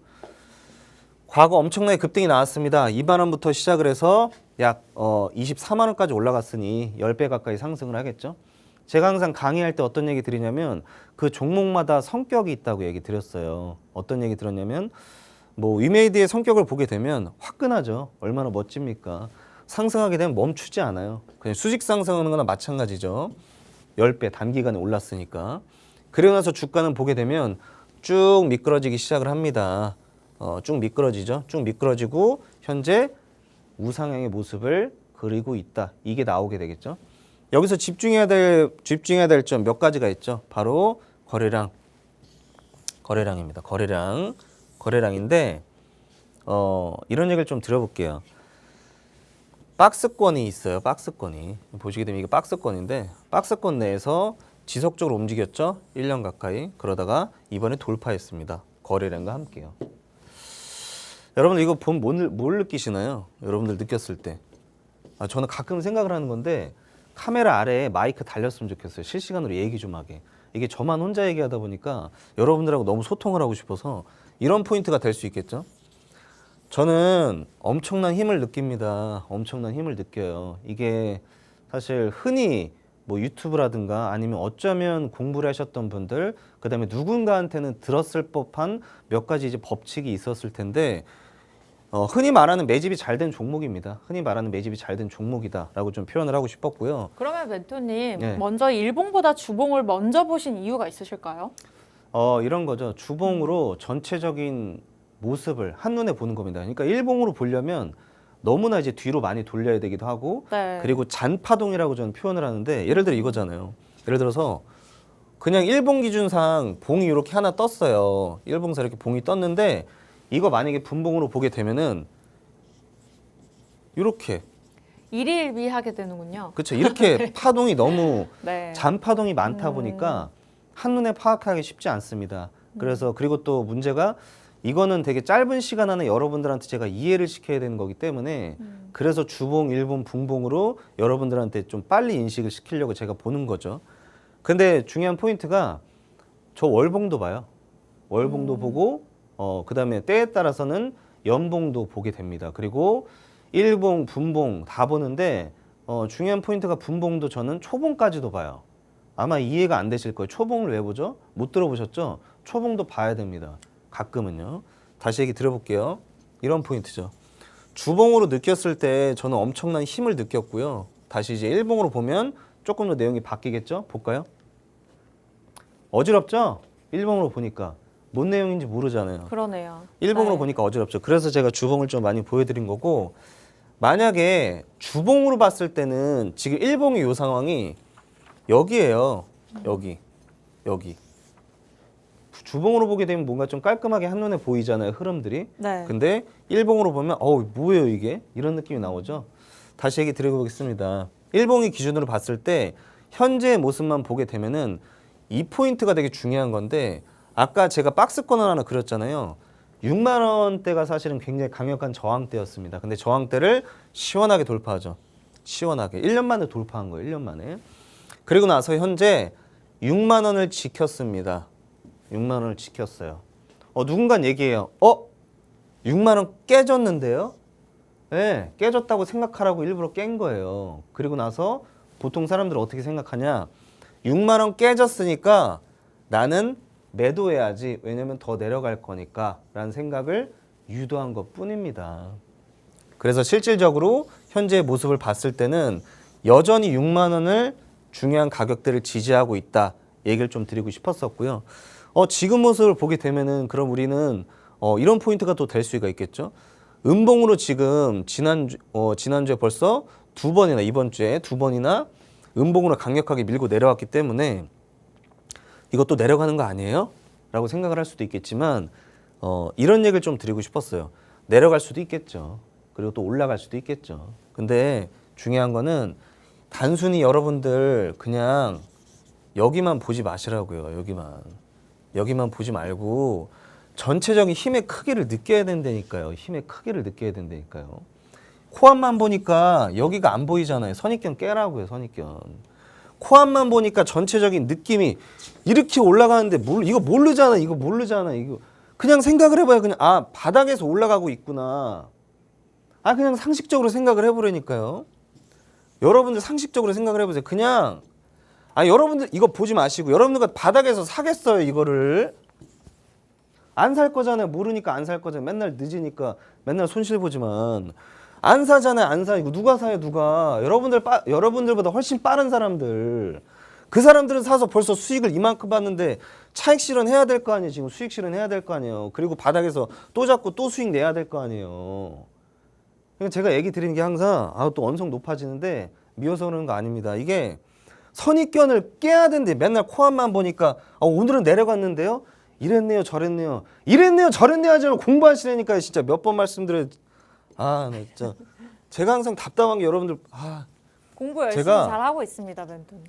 과거 엄청나게 급등이 나왔습니다. 2만 원부터 시작을 해서 약 24만 원까지 올라갔으니 10배 가까이 상승을 하겠죠. 제가 항상 강의할 때 어떤 얘기 드리냐면 그 종목마다 성격이 있다고 얘기 드렸어요. 어떤 얘기 들었냐면 뭐 위메이드의 성격을 보게 되면 화끈하죠. 얼마나 멋집니까. 상승하게 되면 멈추지 않아요. 그냥 수직 상승하는 거나 마찬가지죠. 10배 단기간에 올랐으니까. 그러고 나서 주가는 보게 되면 쭉 미끄러지기 시작을 합니다. 쭉 미끄러지죠. 쭉 미끄러지고 현재 우상향의 모습을 그리고 있다. 이게 나오게 되겠죠. 여기서 집중해야 될 점 몇 가지가 있죠. 바로 거래량입니다. 거래량인데 이런 얘기를 좀 들어볼게요. 박스권이 있어요. 박스권이 보시게 되면 이게 박스권인데 박스권 내에서 지속적으로 움직였죠. 1년 가까이. 그러다가 이번에 돌파했습니다. 거래량과 함께요. 여러분들 이거 보면 뭘 느끼시나요? 여러분들 느꼈을 때. 저는 가끔 생각을 하는 건데 카메라 아래에 마이크 달렸으면 좋겠어요. 실시간으로 얘기 좀 하게. 이게 저만 혼자 얘기하다 보니까 여러분들하고 너무 소통을 하고 싶어서 이런 포인트가 될 수 있겠죠. 저는 엄청난 힘을 느낍니다. 엄청난 힘을 느껴요. 이게 사실 흔히 뭐 유튜브라든가 아니면 어쩌면 공부를 하셨던 분들, 그다음에 누군가한테는 들었을 법한 몇 가지 이제 법칙이 있었을 텐데 흔히 말하는 매집이 잘 된 종목입니다. 흔히 말하는 매집이 잘 된 종목이다라고 좀 표현을 하고 싶었고요. 그러면 멘토님 네. 먼저 일봉보다 주봉을 먼저 보신 이유가 있으실까요? 이런 거죠. 주봉으로 전체적인 모습을 한눈에 보는 겁니다. 그러니까 일봉으로 보려면 너무나 이제 뒤로 많이 돌려야 되기도 하고 네. 그리고 잔파동이라고 저는 표현을 하는데 예를 들어 이거잖아요. 예를 들어서 그냥 일봉 기준상 봉이 이렇게 하나 떴어요. 일봉사 이렇게 봉이 떴는데 이거 만약에 분봉으로 보게 되면은 이렇게 일희일비하게 되는군요. 그렇죠. 이렇게 파동이 너무 네. 잔파동이 많다 보니까 한눈에 파악하기 쉽지 않습니다. 그래서 그리고 또 문제가 이거는 되게 짧은 시간 안에 여러분들한테 제가 이해를 시켜야 되는 거기 때문에 그래서 주봉, 일봉, 분봉으로 여러분들한테 좀 빨리 인식을 시키려고 제가 보는 거죠. 근데 중요한 포인트가 저 월봉도 봐요. 월봉도 보고 그다음에 때에 따라서는 연봉도 보게 됩니다. 그리고 일봉, 분봉 다 보는데 중요한 포인트가 분봉도 저는 초봉까지도 봐요. 아마 이해가 안 되실 거예요. 초봉을 왜 보죠? 못 들어보셨죠? 초봉도 봐야 됩니다. 가끔은요. 다시 얘기 들어볼게요. 이런 포인트죠. 주봉으로 느꼈을 때 저는 엄청난 힘을 느꼈고요. 다시 이제 일봉으로 보면 조금 더 내용이 바뀌겠죠? 볼까요? 어지럽죠? 일봉으로 보니까. 뭔 내용인지 모르잖아요. 그러네요. 일봉으로 네. 보니까 어지럽죠. 그래서 제가 주봉을 좀 많이 보여드린 거고 만약에 주봉으로 봤을 때는 지금 일봉의 요 상황이 여기에요. 여기. 주봉으로 보게 되면 뭔가 좀 깔끔하게 한눈에 보이잖아요. 흐름들이. 네. 근데 일봉으로 보면 뭐예요 이게? 이런 느낌이 나오죠. 다시 얘기 드려보겠습니다. 일봉이 기준으로 봤을 때 현재의 모습만 보게 되면은 이 포인트가 되게 중요한 건데 아까 제가 박스권을 하나 그렸잖아요. 6만 원대가 사실은 굉장히 강력한 저항대였습니다. 근데 저항대를 시원하게 돌파하죠. 시원하게. 1년 만에 돌파한 거예요. 1년 만에. 그리고 나서 현재 6만 원을 지켰습니다. 6만 원을 지켰어요. 누군가 얘기해요. 6만 원 깨졌는데요? 네, 깨졌다고 생각하라고 일부러 깬 거예요. 그리고 나서 보통 사람들은 어떻게 생각하냐? 6만 원 깨졌으니까 나는 매도해야지. 왜냐면 더 내려갈 거니까 라는 생각을 유도한 것 뿐입니다. 그래서 실질적으로 현재의 모습을 봤을 때는 여전히 6만 원을 중요한 가격대를 지지하고 있다. 얘기를 좀 드리고 싶었었고요. 지금 모습을 보게 되면은 그럼 우리는 이런 포인트가 또 될 수가 있겠죠. 음봉으로 지금 지난주에 벌써 두 번이나 이번 주에 두 번이나 음봉으로 강력하게 밀고 내려왔기 때문에 이것도 내려가는 거 아니에요? 라고 생각을 할 수도 있겠지만 이런 얘기를 좀 드리고 싶었어요. 내려갈 수도 있겠죠. 그리고 또 올라갈 수도 있겠죠. 근데 중요한 거는 단순히 여러분들 그냥 여기만 보지 마시라고요. 여기만 보지 말고 전체적인 힘의 크기를 느껴야 된다니까요. 힘의 크기를 느껴야 된다니까요. 코앞만 보니까 여기가 안 보이잖아요. 선입견 깨라고요. 선입견. 코앞만 보니까 전체적인 느낌이 이렇게 올라가는데 이거 모르잖아. 이거 그냥 생각을 해봐요. 그냥 바닥에서 올라가고 있구나. 그냥 상식적으로 생각을 해보라니까요. 여러분들 상식적으로 생각을 해보세요. 그냥 여러분들 이거 보지 마시고 여러분들과 바닥에서 사겠어요. 이거를 안 살 거잖아요. 모르니까 안 살 거잖아요. 맨날 늦으니까 맨날 손실 보지만 안 사잖아요. 안 사. 이거 누가 사요? 누가? 여러분들보다 훨씬 빠른 사람들. 그 사람들은 사서 벌써 수익을 이만큼 받는데 차익 실현해야 될 거 아니에요. 지금 수익 실현해야 될 거 아니에요. 그리고 바닥에서 또 잡고 또 수익 내야 될 거 아니에요. 그러니까 제가 얘기 드리는 게 항상 또 원성 높아지는데 미워서 그러는 거 아닙니다. 이게 선입견을 깨야 되는데 맨날 코앞만 보니까 오늘은 내려갔는데요. 이랬네요. 저랬네요. 하지 말고 공부하시라니까요. 진짜 몇 번 말씀드려요. 나 진짜 제가 항상 답답한 게 여러분들 공부 열심히 제가- 잘하고 있습니다, 멘토님.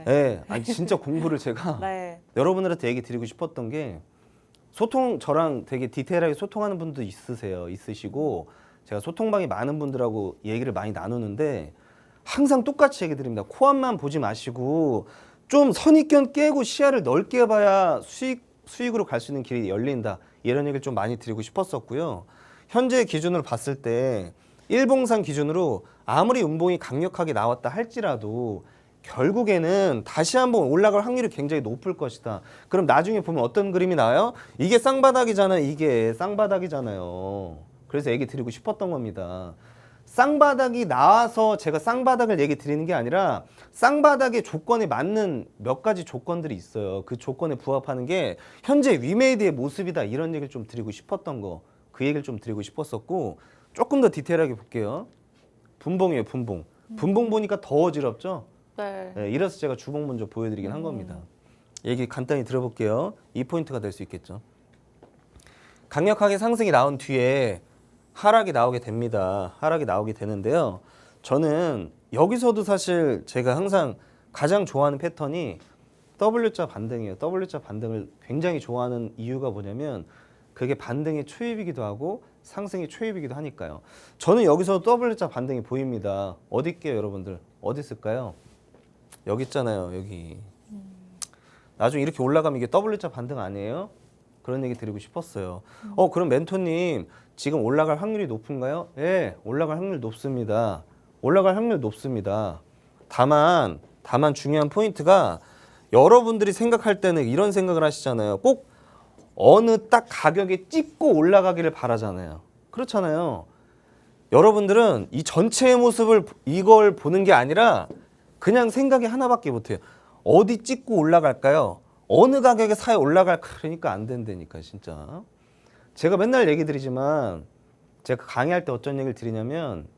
네, 진짜 공부를 제가 네. 여러분들한테 얘기 드리고 싶었던 게 저랑 되게 디테일하게 소통하는 분도 있으시고 제가 소통방이 많은 분들하고 얘기를 많이 나누는데 항상 똑같이 얘기 드립니다. 코앞만 보지 마시고 좀 선입견 깨고 시야를 넓게 봐야 수익으로 갈 수 있는 길이 열린다. 이런 얘기를 좀 많이 드리고 싶었었고요. 현재 기준으로 봤을 때 일봉상 기준으로 아무리 음봉이 강력하게 나왔다 할지라도 결국에는 다시 한번 올라갈 확률이 굉장히 높을 것이다. 그럼 나중에 보면 어떤 그림이 나와요? 이게 쌍바닥이잖아요. 이게 쌍바닥이잖아요. 그래서 얘기 드리고 싶었던 겁니다. 쌍바닥이 나와서 제가 쌍바닥을 얘기 드리는 게 아니라 쌍바닥의 조건에 맞는 몇 가지 조건들이 있어요. 그 조건에 부합하는 게 현재 위메이드의 모습이다. 이런 얘기를 좀 드리고 싶었던 거. 그 얘기를 좀 드리고 싶었었고 조금 더 디테일하게 볼게요. 분봉이에요. 분봉. 분봉 보니까 더 어지럽죠? 네. 네, 이래서 제가 주봉 먼저 보여드리긴 한 겁니다. 얘기 간단히 들어볼게요. 이 포인트가 될 수 있겠죠. 강력하게 상승이 나온 뒤에 하락이 나오게 됩니다. 하락이 나오게 되는데요. 저는 여기서도 사실 제가 항상 가장 좋아하는 패턴이 W자 반등이에요. W자 반등을 굉장히 좋아하는 이유가 뭐냐면 그게 반등의 초입이기도 하고 상승의 초입이기도 하니까요. 저는 여기서 W자 반등이 보입니다. 어디 있게요, 여러분들? 어디 있을까요? 여기 있잖아요, 여기. 나중에 이렇게 올라가면 이게 W자 반등 아니에요? 그런 얘기 드리고 싶었어요. 그럼 멘토님 지금 올라갈 확률이 높은가요? 예, 올라갈 확률 높습니다. 올라갈 확률 높습니다. 다만 중요한 포인트가 여러분들이 생각할 때는 이런 생각을 하시잖아요. 꼭 어느 딱 가격에 찍고 올라가기를 바라잖아요. 그렇잖아요. 여러분들은 이 전체의 모습을 이걸 보는 게 아니라 그냥 생각이 하나밖에 못해요. 어디 찍고 올라갈까요? 어느 가격에 사야 올라갈까? 그러니까 안 된다니까 진짜. 제가 맨날 얘기 드리지만 제가 강의할 때 어떤 얘기를 드리냐면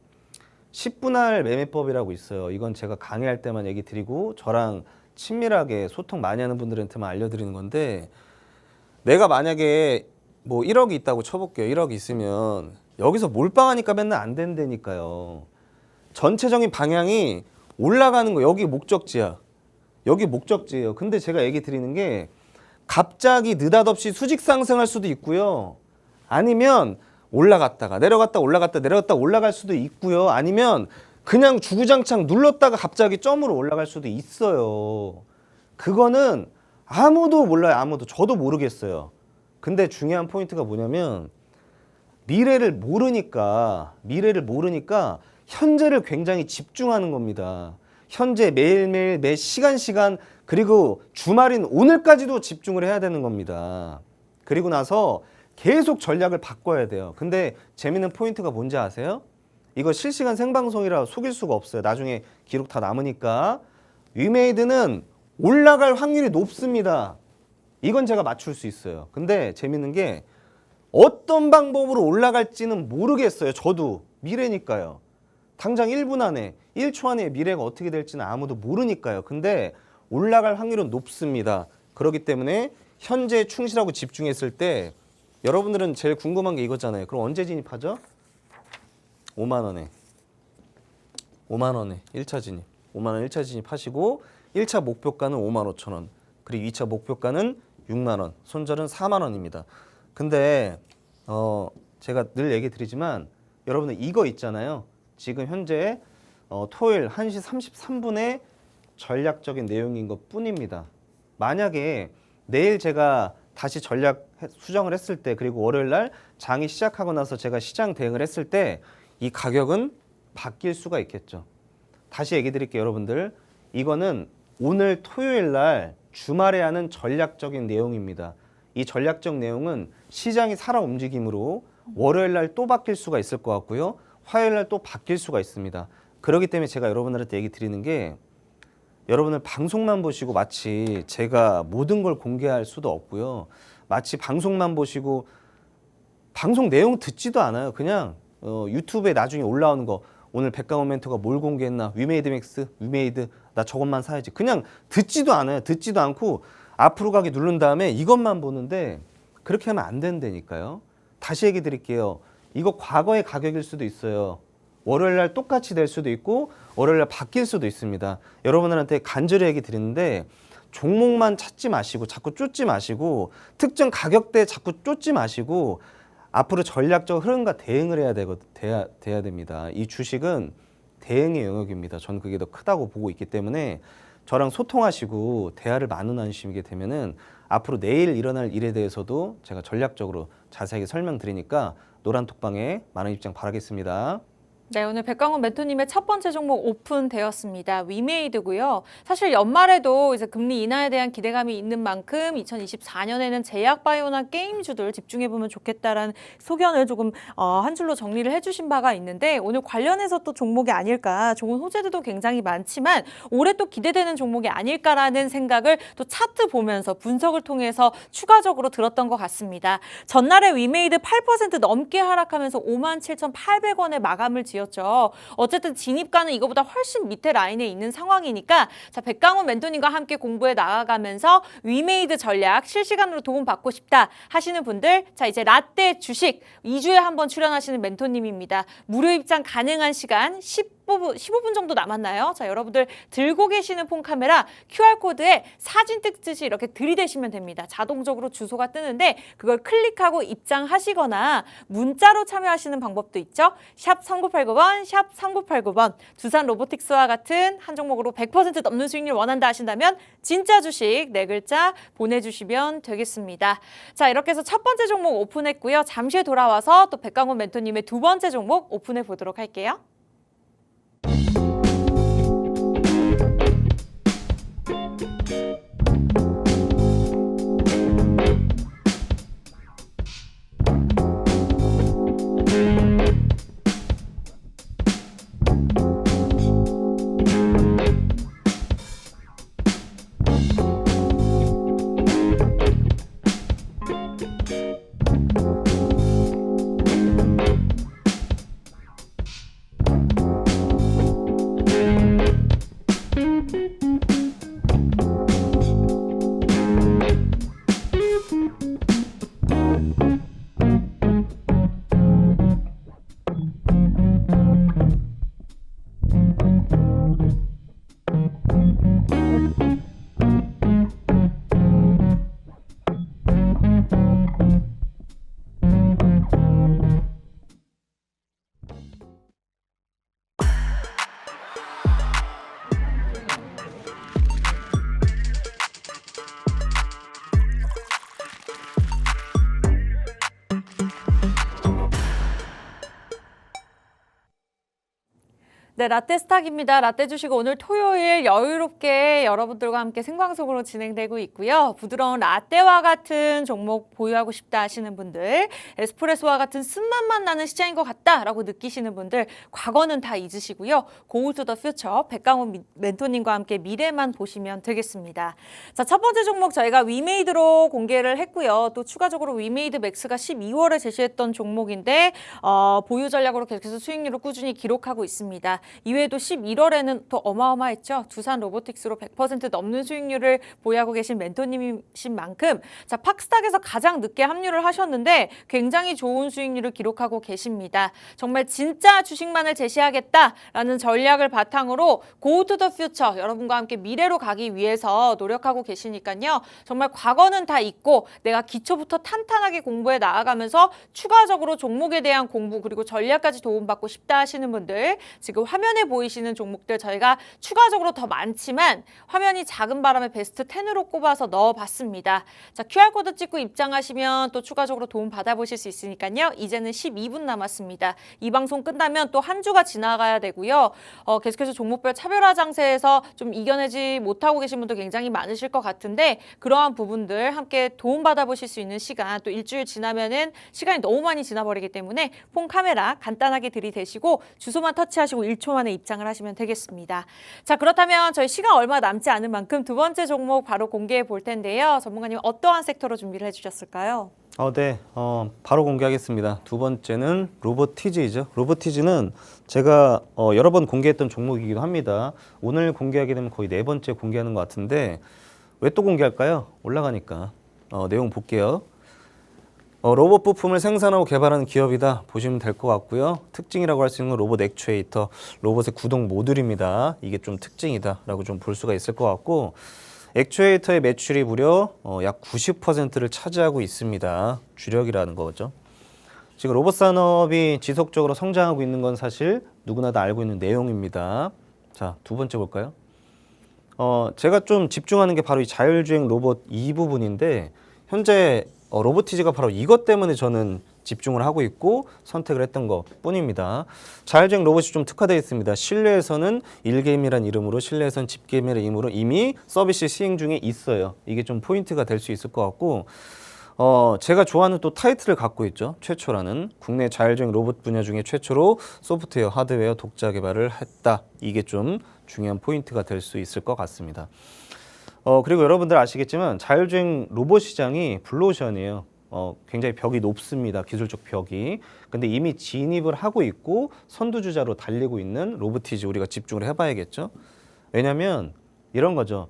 10분할 매매법이라고 있어요. 이건 제가 강의할 때만 얘기 드리고 저랑 친밀하게 소통 많이 하는 분들한테만 알려드리는 건데 내가 만약에 뭐 1억이 있다고 쳐볼게요. 1억이 있으면 여기서 몰빵하니까 맨날 안 된다니까요. 전체적인 방향이 올라가는 거 여기 목적지야. 여기 목적지예요. 근데 제가 얘기 드리는 게 갑자기 느닷없이 수직 상승할 수도 있고요. 아니면 올라갔다가 내려갔다 올라갔다 내려갔다 올라갈 수도 있고요. 아니면 그냥 주구장창 눌렀다가 갑자기 점으로 올라갈 수도 있어요. 그거는 아무도 몰라요. 아무도. 저도 모르겠어요. 근데 중요한 포인트가 뭐냐면 미래를 모르니까 현재를 굉장히 집중하는 겁니다. 현재 매일매일 매 시간 그리고 주말인 오늘까지도 집중을 해야 되는 겁니다. 그리고 나서 계속 전략을 바꿔야 돼요. 근데 재밌는 포인트가 뭔지 아세요? 이거 실시간 생방송이라 속일 수가 없어요. 나중에 기록 다 남으니까. 위메이드는 올라갈 확률이 높습니다. 이건 제가 맞출 수 있어요. 근데 재밌는 게 어떤 방법으로 올라갈지는 모르겠어요. 저도 미래니까요. 당장 1분 안에 1초 안에 미래가 어떻게 될지는 아무도 모르니까요. 근데 올라갈 확률은 높습니다. 그렇기 때문에 현재 충실하고 집중했을 때 여러분들은 제일 궁금한 게 이거잖아요. 그럼 언제 진입하죠? 5만 원에 1차 진입. 5만 원 1차 진입하시고 1차 목표가는 5만 5천 원. 그리고 2차 목표가는 6만 원. 손절은 4만 원입니다. 근데 제가 늘 얘기 드리지만 여러분들 이거 있잖아요. 지금 현재 토요일 1시 33분에 전략적인 내용인 것 뿐입니다. 만약에 내일 제가 다시 전략 수정을 했을 때 그리고 월요일 날 장이 시작하고 나서 제가 시장 대응을 했을 때 이 가격은 바뀔 수가 있겠죠. 다시 얘기 드릴게요, 여러분들. 이거는 오늘 토요일 날 주말에 하는 전략적인 내용입니다. 이 전략적 내용은 시장이 살아 움직임으로 월요일 날 또 바뀔 수가 있을 것 같고요. 화요일 날 또 바뀔 수가 있습니다. 그렇기 때문에 제가 여러분들한테 얘기 드리는 게 여러분들 방송만 보시고 마치 제가 모든 걸 공개할 수도 없고요. 마치 방송만 보시고 방송 내용 듣지도 않아요. 그냥 유튜브에 나중에 올라오는 거 오늘 백강원 멘토가 뭘 공개했나 위메이드 맥스 위메이드 나 저것만 사야지 그냥 듣지도 않아요. 듣지도 않고 앞으로 가기 누른 다음에 이것만 보는데 그렇게 하면 안 된다니까요. 다시 얘기 드릴게요. 이거 과거의 가격일 수도 있어요. 월요일 날 똑같이 될 수도 있고 월요일 날 바뀔 수도 있습니다. 여러분들한테 간절히 얘기 드리는데 종목만 찾지 마시고 자꾸 쫓지 마시고 특정 가격대에 자꾸 쫓지 마시고 앞으로 전략적 흐름과 대응을 해야 됩니다. 이 주식은 대응의 영역입니다. 저는 그게 더 크다고 보고 있기 때문에 저랑 소통하시고 대화를 나누시게 되면은 앞으로 내일 일어날 일에 대해서도 제가 전략적으로 자세하게 설명드리니까 노란톡방에 많은 입장 바라겠습니다. 네, 오늘 백광훈 멘토님의 첫 번째 종목 오픈되었습니다. 위메이드고요. 사실 연말에도 이제 금리 인하에 대한 기대감이 있는 만큼 2024년에는 제약바이오나 게임주들 집중해보면 좋겠다라는 소견을 조금 한 줄로 정리를 해주신 바가 있는데 오늘 관련해서 또 종목이 아닐까, 좋은 호재들도 굉장히 많지만 올해 또 기대되는 종목이 아닐까라는 생각을 또 차트 보면서 분석을 통해서 추가적으로 들었던 것 같습니다. 전날에 위메이드 8% 넘게 하락하면서 57,800원에 마감을 지었죠. 어쨌든 진입가는 이거보다 훨씬 밑에 라인에 있는 상황이니까 자, 백광훈 멘토님과 함께 공부해 나아가면서 위메이드 전략 실시간으로 도움받고 싶다 하시는 분들, 자 이제 라떼 주식 2주에 한번 출연하시는 멘토님입니다. 무료 입장 가능한 시간 15분 정도 남았나요? 자, 여러분들 들고 계시는 폰 카메라 QR코드에 사진 찍듯이 이렇게 들이대시면 됩니다. 자동적으로 주소가 뜨는데 그걸 클릭하고 입장하시거나 문자로 참여하시는 방법도 있죠. 샵 3989번, 샵 3989번. 두산 로보틱스와 같은 한 종목으로 100% 넘는 수익률 원한다 하신다면 진짜 주식 네 글자 보내주시면 되겠습니다. 자, 이렇게 해서 첫 번째 종목 오픈했고요. 잠시 후에 돌아와서 또 백광훈 멘토님의 두 번째 종목 오픈해 보도록 할게요. 네, 라떼 스탁입니다. 라떼 주식 오늘 토요일 여유롭게 여러분들과 함께 생방송으로 진행되고 있고요. 부드러운 라떼와 같은 종목 보유하고 싶다 하시는 분들, 에스프레소와 같은 쓴맛만 나는 시장인 것 같다라고 느끼시는 분들, 과거는 다 잊으시고요. 고울 투 더 퓨처 백광훈 멘토님과 함께 미래만 보시면 되겠습니다. 자, 첫 번째 종목 저희가 위메이드로 공개를 했고요. 또 추가적으로 위메이드 맥스가 12월에 제시했던 종목인데 보유 전략으로 계속해서 수익률을 꾸준히 기록하고 있습니다. 이외에도 11월에는 또 어마어마했죠. 두산 로보틱스로 100% 넘는 수익률을 보유하고 계신 멘토님이신 만큼 자, 팍스탁에서 가장 늦게 합류를 하셨는데 굉장히 좋은 수익률을 기록하고 계십니다. 정말 진짜 주식만을 제시하겠다라는 전략을 바탕으로 Go to the future 여러분과 함께 미래로 가기 위해서 노력하고 계시니까요. 정말 과거는 다 잊고 내가 기초부터 탄탄하게 공부해 나아가면서 추가적으로 종목에 대한 공부 그리고 전략까지 도움받고 싶다 하시는 분들 지금 화면에 보이시는 종목들 저희가 추가적으로 더 많지만 화면이 작은 바람에 베스트 10으로 꼽아서 넣어봤습니다. 자, QR코드 찍고 입장하시면 또 추가적으로 도움 받아보실 수 있으니까요. 이제는 12분 남았습니다. 이 방송 끝나면 또 한 주가 지나가야 되고요. 계속해서 종목별 차별화 장세에서 좀 이겨내지 못하고 계신 분도 굉장히 많으실 것 같은데 그러한 부분들 함께 도움 받아보실 수 있는 시간 또 일주일 지나면은 시간이 너무 많이 지나버리기 때문에 폰 카메라 간단하게 들이대시고 주소만 터치하시고 1초 만에 입장을 하시면 되겠습니다. 자, 그렇다면 저희 시간 얼마 남지 않은 만큼 두 번째 종목 바로 공개해 볼 텐데요. 전문가님 어떠한 섹터로 준비를 해주셨을까요? 네. 바로 공개하겠습니다. 두 번째는 로보티즈이죠. 로보티즈는 제가 여러 번 공개했던 종목이기도 합니다. 오늘 공개하게 되면 거의 네 번째 공개하는 것 같은데 왜 또 공개할까요? 올라가니까. 내용 볼게요. 로봇 부품을 생산하고 개발하는 기업이다 보시면 될 것 같고요. 특징이라고 할 수 있는 건 로봇 액추에이터, 로봇의 구동 모듈입니다. 이게 좀 특징이다라고 좀 볼 수가 있을 것 같고 액추에이터의 매출이 무려 약 90%를 차지하고 있습니다. 주력이라는 거죠. 지금 로봇 산업이 지속적으로 성장하고 있는 건 사실 누구나 다 알고 있는 내용입니다. 자, 두 번째 볼까요? 제가 좀 집중하는 게 바로 이 자율주행 로봇 이 부분인데 현재 로보티즈가 바로 이것 때문에 저는 집중을 하고 있고 선택을 했던 것 뿐입니다. 자율주행 로봇이 좀 특화되어 있습니다. 실내에서는 일게임이라는 이름으로, 실내에서는 집게임이라는 이름으로 이미 서비스 시행 중에 있어요. 이게 좀 포인트가 될 수 있을 것 같고, 제가 좋아하는 또 타이틀을 갖고 있죠. 최초라는 국내 자율주행 로봇 분야 중에 최초로 소프트웨어, 하드웨어 독자 개발을 했다. 이게 좀 중요한 포인트가 될 수 있을 것 같습니다. 그리고 여러분들 아시겠지만 자율주행 로봇 시장이 블루오션이에요. 굉장히 벽이 높습니다. 기술적 벽이. 근데 이미 진입을 하고 있고 선두주자로 달리고 있는 로보티즈 우리가 집중을 해봐야겠죠. 왜냐하면 이런 거죠.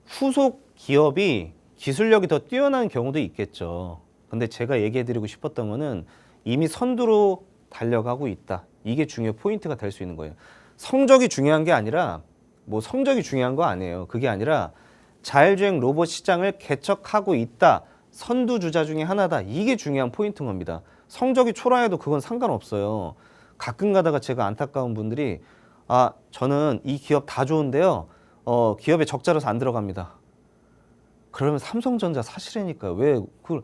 후속 기업이 기술력이 더 뛰어난 경우도 있겠죠. 근데 제가 얘기해드리고 싶었던 거는 이미 선두로 달려가고 있다. 이게 중요 포인트가 될 수 있는 거예요. 성적이 중요한 게 아니라 뭐 성적이 중요한 거 아니에요. 그게 아니라 자율주행 로봇 시장을 개척하고 있다. 선두주자 중에 하나다. 이게 중요한 포인트인 겁니다. 성적이 초라해도 그건 상관없어요. 가끔 가다가 제가 안타까운 분들이 저는 이 기업 다 좋은데요. 기업에 적자라서 안 들어갑니다. 그러면 삼성전자 사시라니까요. 왜 그걸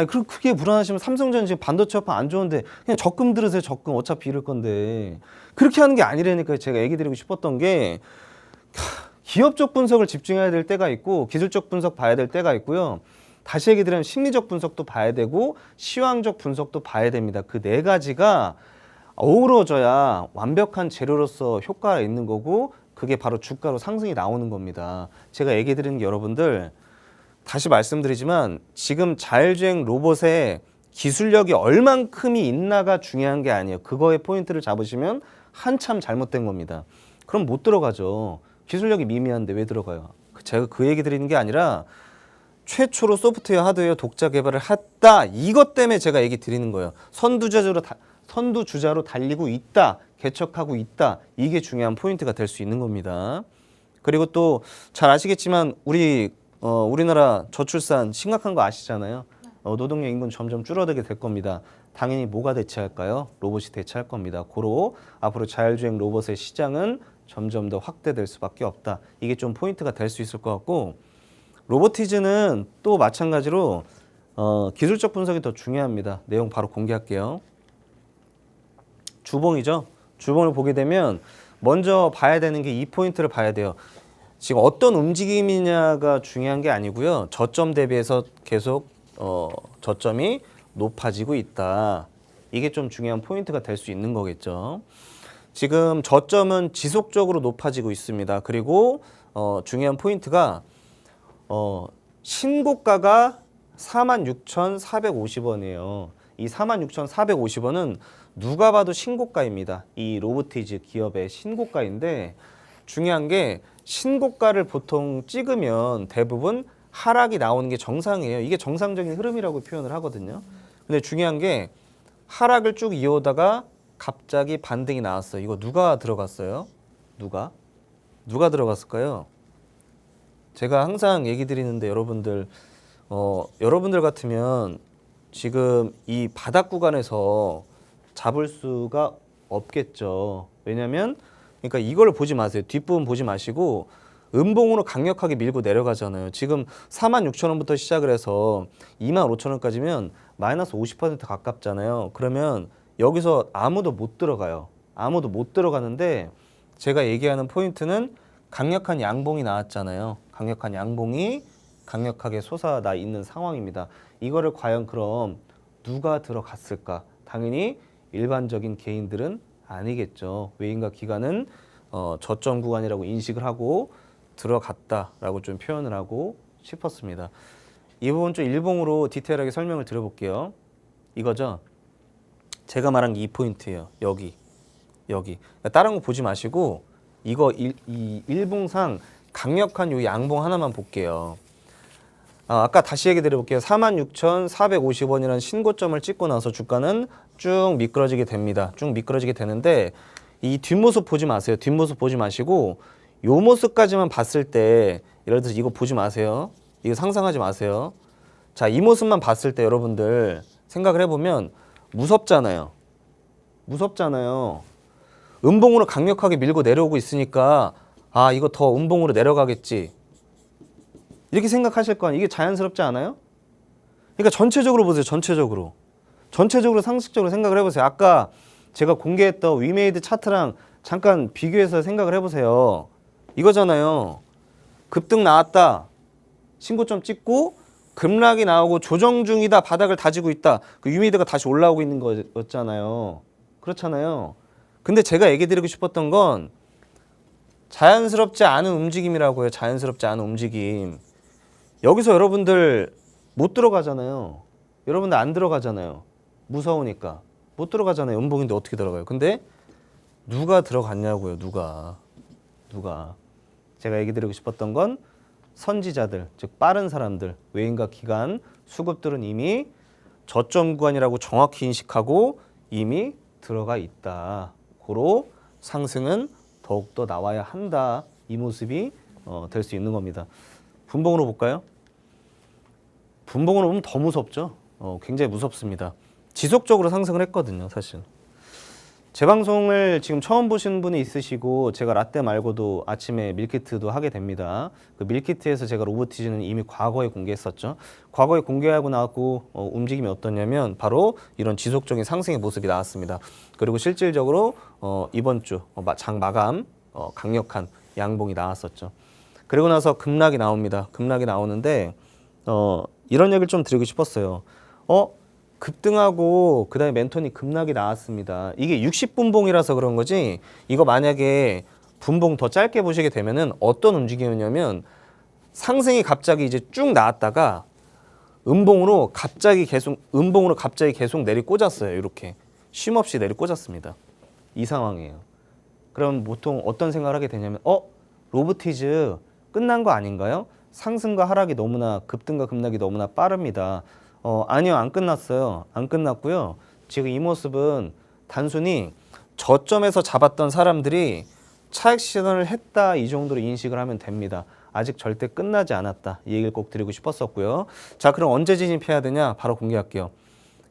그럼 그게 불안하시면 삼성전자 지금 반도체 업황 안 좋은데 그냥 적금 들으세요. 적금 어차피 잃을 건데. 그렇게 하는 게 아니라니까요. 제가 얘기 드리고 싶었던 게 기업적 분석을 집중해야 될 때가 있고 기술적 분석 봐야 될 때가 있고요. 다시 얘기 드리면 심리적 분석도 봐야 되고 시황적 분석도 봐야 됩니다. 그 네 가지가 어우러져야 완벽한 재료로서 효과가 있는 거고 그게 바로 주가로 상승이 나오는 겁니다. 제가 얘기 드리는 게 여러분들 다시 말씀드리지만 지금 자율주행 로봇의 기술력이 얼만큼이 있나가 중요한 게 아니에요. 그거의 포인트를 잡으시면 한참 잘못된 겁니다. 그럼 못 들어가죠. 기술력이 미미한데 왜 들어가요? 제가 그 얘기 드리는 게 아니라 최초로 소프트웨어, 하드웨어 독자 개발을 했다. 이것 때문에 제가 얘기 드리는 거예요. 선두주자로 달리고 있다. 개척하고 있다. 이게 중요한 포인트가 될 수 있는 겁니다. 그리고 또 잘 아시겠지만 우리나라 저출산 심각한 거 아시잖아요. 노동력 인구는 점점 줄어들게 될 겁니다. 당연히 뭐가 대체할까요? 로봇이 대체할 겁니다. 고로 앞으로 자율주행 로봇의 시장은 점점 더 확대될 수밖에 없다. 이게 좀 포인트가 될 수 있을 것 같고 로보티즈는 또 마찬가지로 기술적 분석이 더 중요합니다. 내용 바로 공개할게요. 주봉이죠. 주봉을 보게 되면 먼저 봐야 되는 게 이 포인트를 봐야 돼요. 지금 어떤 움직임이냐가 중요한 게 아니고요. 저점 대비해서 계속 저점이 높아지고 있다. 이게 좀 중요한 포인트가 될 수 있는 거겠죠. 지금 저점은 지속적으로 높아지고 있습니다. 그리고 중요한 포인트가 신고가가 46,450원이에요. 이 46,450원은 누가 봐도 신고가입니다. 이 로보티즈 기업의 신고가인데 중요한 게 신고가를 보통 찍으면 대부분 하락이 나오는 게 정상이에요. 이게 정상적인 흐름이라고 표현을 하거든요. 근데 중요한 게 하락을 쭉 이어오다가 갑자기 반등이 나왔어요. 이거 누가 들어갔어요? 누가 들어갔을까요? 제가 항상 얘기 드리는데 여러분들 같으면 지금 이 바닥 구간에서 잡을 수가 없겠죠. 왜냐면 그러니까 이걸 보지 마세요. 뒷부분 보지 마시고 음봉으로 강력하게 밀고 내려가잖아요. 지금 46,000원부터 시작을 해서 25,000원까지면 마이너스 50% 가깝잖아요. 그러면 여기서 아무도 못 들어가요. 아무도 못 들어가는데 제가 얘기하는 포인트는 강력한 양봉이 나왔잖아요. 강력한 양봉이 강력하게 솟아나 있는 상황입니다. 이거를 과연 그럼 누가 들어갔을까? 당연히 일반적인 개인들은 아니겠죠. 외인과 기관은 저점 구간이라고 인식을 하고 들어갔다라고 좀 표현을 하고 싶었습니다. 이 부분 좀 일봉으로 디테일하게 설명을 드려볼게요. 이거죠. 제가 말한 게 이 포인트예요. 여기. 다른 거 보지 마시고 이거 이 일봉상 강력한 요 양봉 하나만 볼게요. 아까 다시 얘기 드려볼게요. 46,450원이라는 신고점을 찍고 나서 주가는 쭉 미끄러지게 됩니다. 쭉 미끄러지게 되는데 이 뒷모습 보지 마세요. 뒷모습 보지 마시고 요 모습까지만 봤을 때 예를 들어서 이거 보지 마세요. 이거 상상하지 마세요. 자, 이 모습만 봤을 때 여러분들 생각을 해보면 무섭잖아요. 음봉으로 강력하게 밀고 내려오고 있으니까 아, 이거 더 음봉으로 내려가겠지. 이렇게 생각하실 거 아니에요. 이게 자연스럽지 않아요? 그러니까 전체적으로 보세요. 전체적으로 상식적으로 생각을 해보세요. 아까 제가 공개했던 위메이드 차트랑 잠깐 비교해서 생각을 해보세요. 이거잖아요. 급등 나왔다. 신고점 찍고 급락이 나오고 조정 중이다. 바닥을 다지고 있다. 그 위메이드가 다시 올라오고 있는 거였잖아요. 그렇잖아요. 근데 제가 얘기 드리고 싶었던 건 자연스럽지 않은 움직임이라고요. 자연스럽지 않은 움직임. 여기서 여러분들 못 들어가잖아요. 여러분들 안 들어가잖아요. 무서우니까. 못 들어가잖아요. 음봉인데 어떻게 들어가요? 근데 누가 들어갔냐고요. 누가. 제가 얘기 드리고 싶었던 건 선지자들, 즉 빠른 사람들, 외인과 기관, 수급들은 이미 저점 구간이라고 정확히 인식하고 이미 들어가 있다. 고로 상승은 더욱더 나와야 한다. 이 모습이 될 수 있는 겁니다. 분봉으로 볼까요? 분봉으로 보면 더 무섭죠. 굉장히 무섭습니다. 지속적으로 상승을 했거든요, 사실. 제 방송을 지금 처음 보시는 분이 있으시고 제가 라떼 말고도 아침에 밀키트도 하게 됩니다. 그 밀키트에서 제가 로보티즈는 이미 과거에 공개했었죠. 과거에 공개하고 나고 움직임이 어떠냐면 바로 이런 지속적인 상승의 모습이 나왔습니다. 그리고 실질적으로 이번 주 장 마감 강력한 양봉이 나왔었죠. 그리고 나서 급락이 나옵니다. 급락이 나오는데 이런 얘기를 좀 드리고 싶었어요. 급등하고 그다음에 멘토니 급락이 나왔습니다. 이게 60분봉이라서 그런 거지. 이거 만약에 분봉 더 짧게 보시게 되면은 어떤 움직임이냐면 상승이 갑자기 이제 쭉 나왔다가 음봉으로 갑자기 계속 내리 꽂았어요. 이렇게 쉼 없이 내리 꽂았습니다. 이 상황이에요. 그럼 보통 어떤 생각을 하게 되냐면 로보티즈 끝난 거 아닌가요? 상승과 하락이 너무나 급등과 급락이 너무나 빠릅니다. 아니요, 안 끝났어요. 안 끝났고요. 지금 이 모습은 단순히 저점에서 잡았던 사람들이 차익 실현을 했다 이 정도로 인식을 하면 됩니다. 아직 절대 끝나지 않았다. 이 얘기를 꼭 드리고 싶었었고요. 자, 그럼 언제 진입해야 되냐? 바로 공개할게요.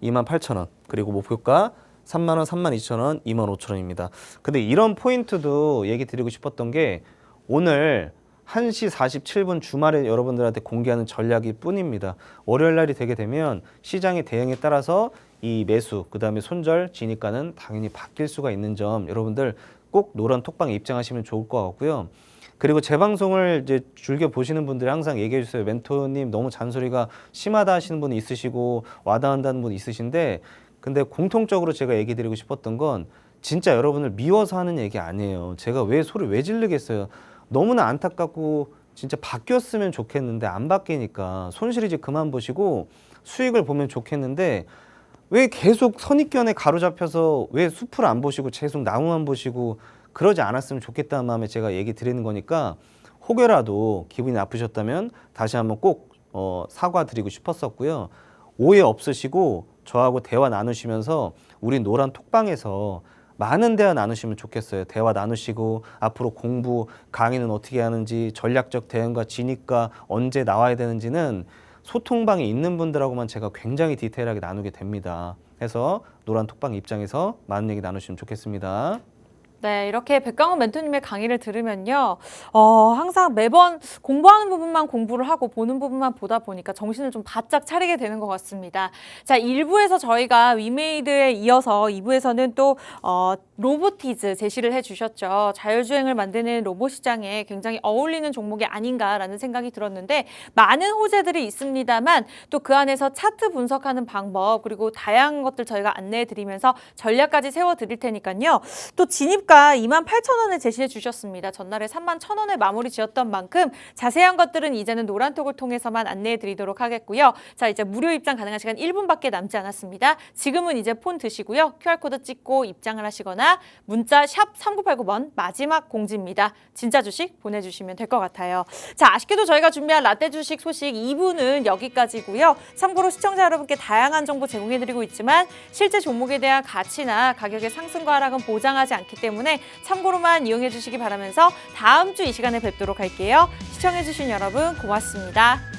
28,000원. 그리고 목표가 3만 원, 32,000원, 25,000원입니다. 근데 이런 포인트도 얘기 드리고 싶었던 게 오늘 1시 47분 주말에 여러분들한테 공개하는 전략일 뿐입니다. 월요일 날이 되게 되면 시장의 대응에 따라서 이 매수, 그 다음에 손절, 진입가는 당연히 바뀔 수가 있는 점 여러분들 꼭 노란 톡방에 입장하시면 좋을 것 같고요. 그리고 제 방송을 이제 즐겨 보시는 분들이 항상 얘기해 주세요. 멘토님 너무 잔소리가 심하다 하시는 분이 있으시고 와닿는다는 분이 있으신데 근데 공통적으로 제가 얘기 드리고 싶었던 건 진짜 여러분을 미워서 하는 얘기 아니에요. 제가 왜 소리 왜 지르겠어요. 너무나 안타깝고 진짜 바뀌었으면 좋겠는데 안 바뀌니까 손실 이제 그만 보시고 수익을 보면 좋겠는데 왜 계속 선입견에 가로잡혀서 왜 숲을 안 보시고 계속 나무만 보시고 그러지 않았으면 좋겠다는 마음에 제가 얘기 드리는 거니까 혹여라도 기분이 나쁘셨다면 다시 한번 꼭 사과드리고 싶었었고요. 오해 없으시고 저하고 대화 나누시면서 우리 노란 톡방에서 많은 대화 나누시면 좋겠어요. 대화 나누시고 앞으로 공부, 강의는 어떻게 하는지 전략적 대응과 진입과 언제 나와야 되는지는 소통방에 있는 분들하고만 제가 굉장히 디테일하게 나누게 됩니다. 해서 노란 톡방 입장에서 많은 얘기 나누시면 좋겠습니다. 네, 이렇게 백강원 멘토님의 강의를 들으면요. 항상 매번 공부하는 부분만 공부를 하고 보는 부분만 보다 보니까 정신을 좀 바짝 차리게 되는 것 같습니다. 자, 1부에서 저희가 위메이드에 이어서 2부에서는 또 로보티즈 제시를 해주셨죠. 자율주행을 만드는 로봇 시장에 굉장히 어울리는 종목이 아닌가라는 생각이 들었는데 많은 호재들이 있습니다만 또 그 안에서 차트 분석하는 방법 그리고 다양한 것들 저희가 안내해 드리면서 전략까지 세워 드릴 테니까요. 또 진입가 28,000원에 제시해 주셨습니다. 전날에 31,000원에 마무리 지었던 만큼 자세한 것들은 이제는 노란톡을 통해서만 안내해 드리도록 하겠고요. 자, 이제 무료 입장 가능한 시간 1분밖에 남지 않았습니다. 지금은 이제 폰 드시고요. QR코드 찍고 입장을 하시거나 문자 샵 3989번 마지막 공지입니다. 진짜 주식 보내주시면 될 것 같아요. 자, 아쉽게도 저희가 준비한 라떼 주식 소식 2부는 여기까지고요. 참고로 시청자 여러분께 다양한 정보 제공해드리고 있지만 실제 종목에 대한 가치나 가격의 상승과 하락은 보장하지 않기 때문에 참고로만 이용해 주시기 바라면서 다음 주 이 시간에 뵙도록 할게요. 시청해 주신 여러분 고맙습니다.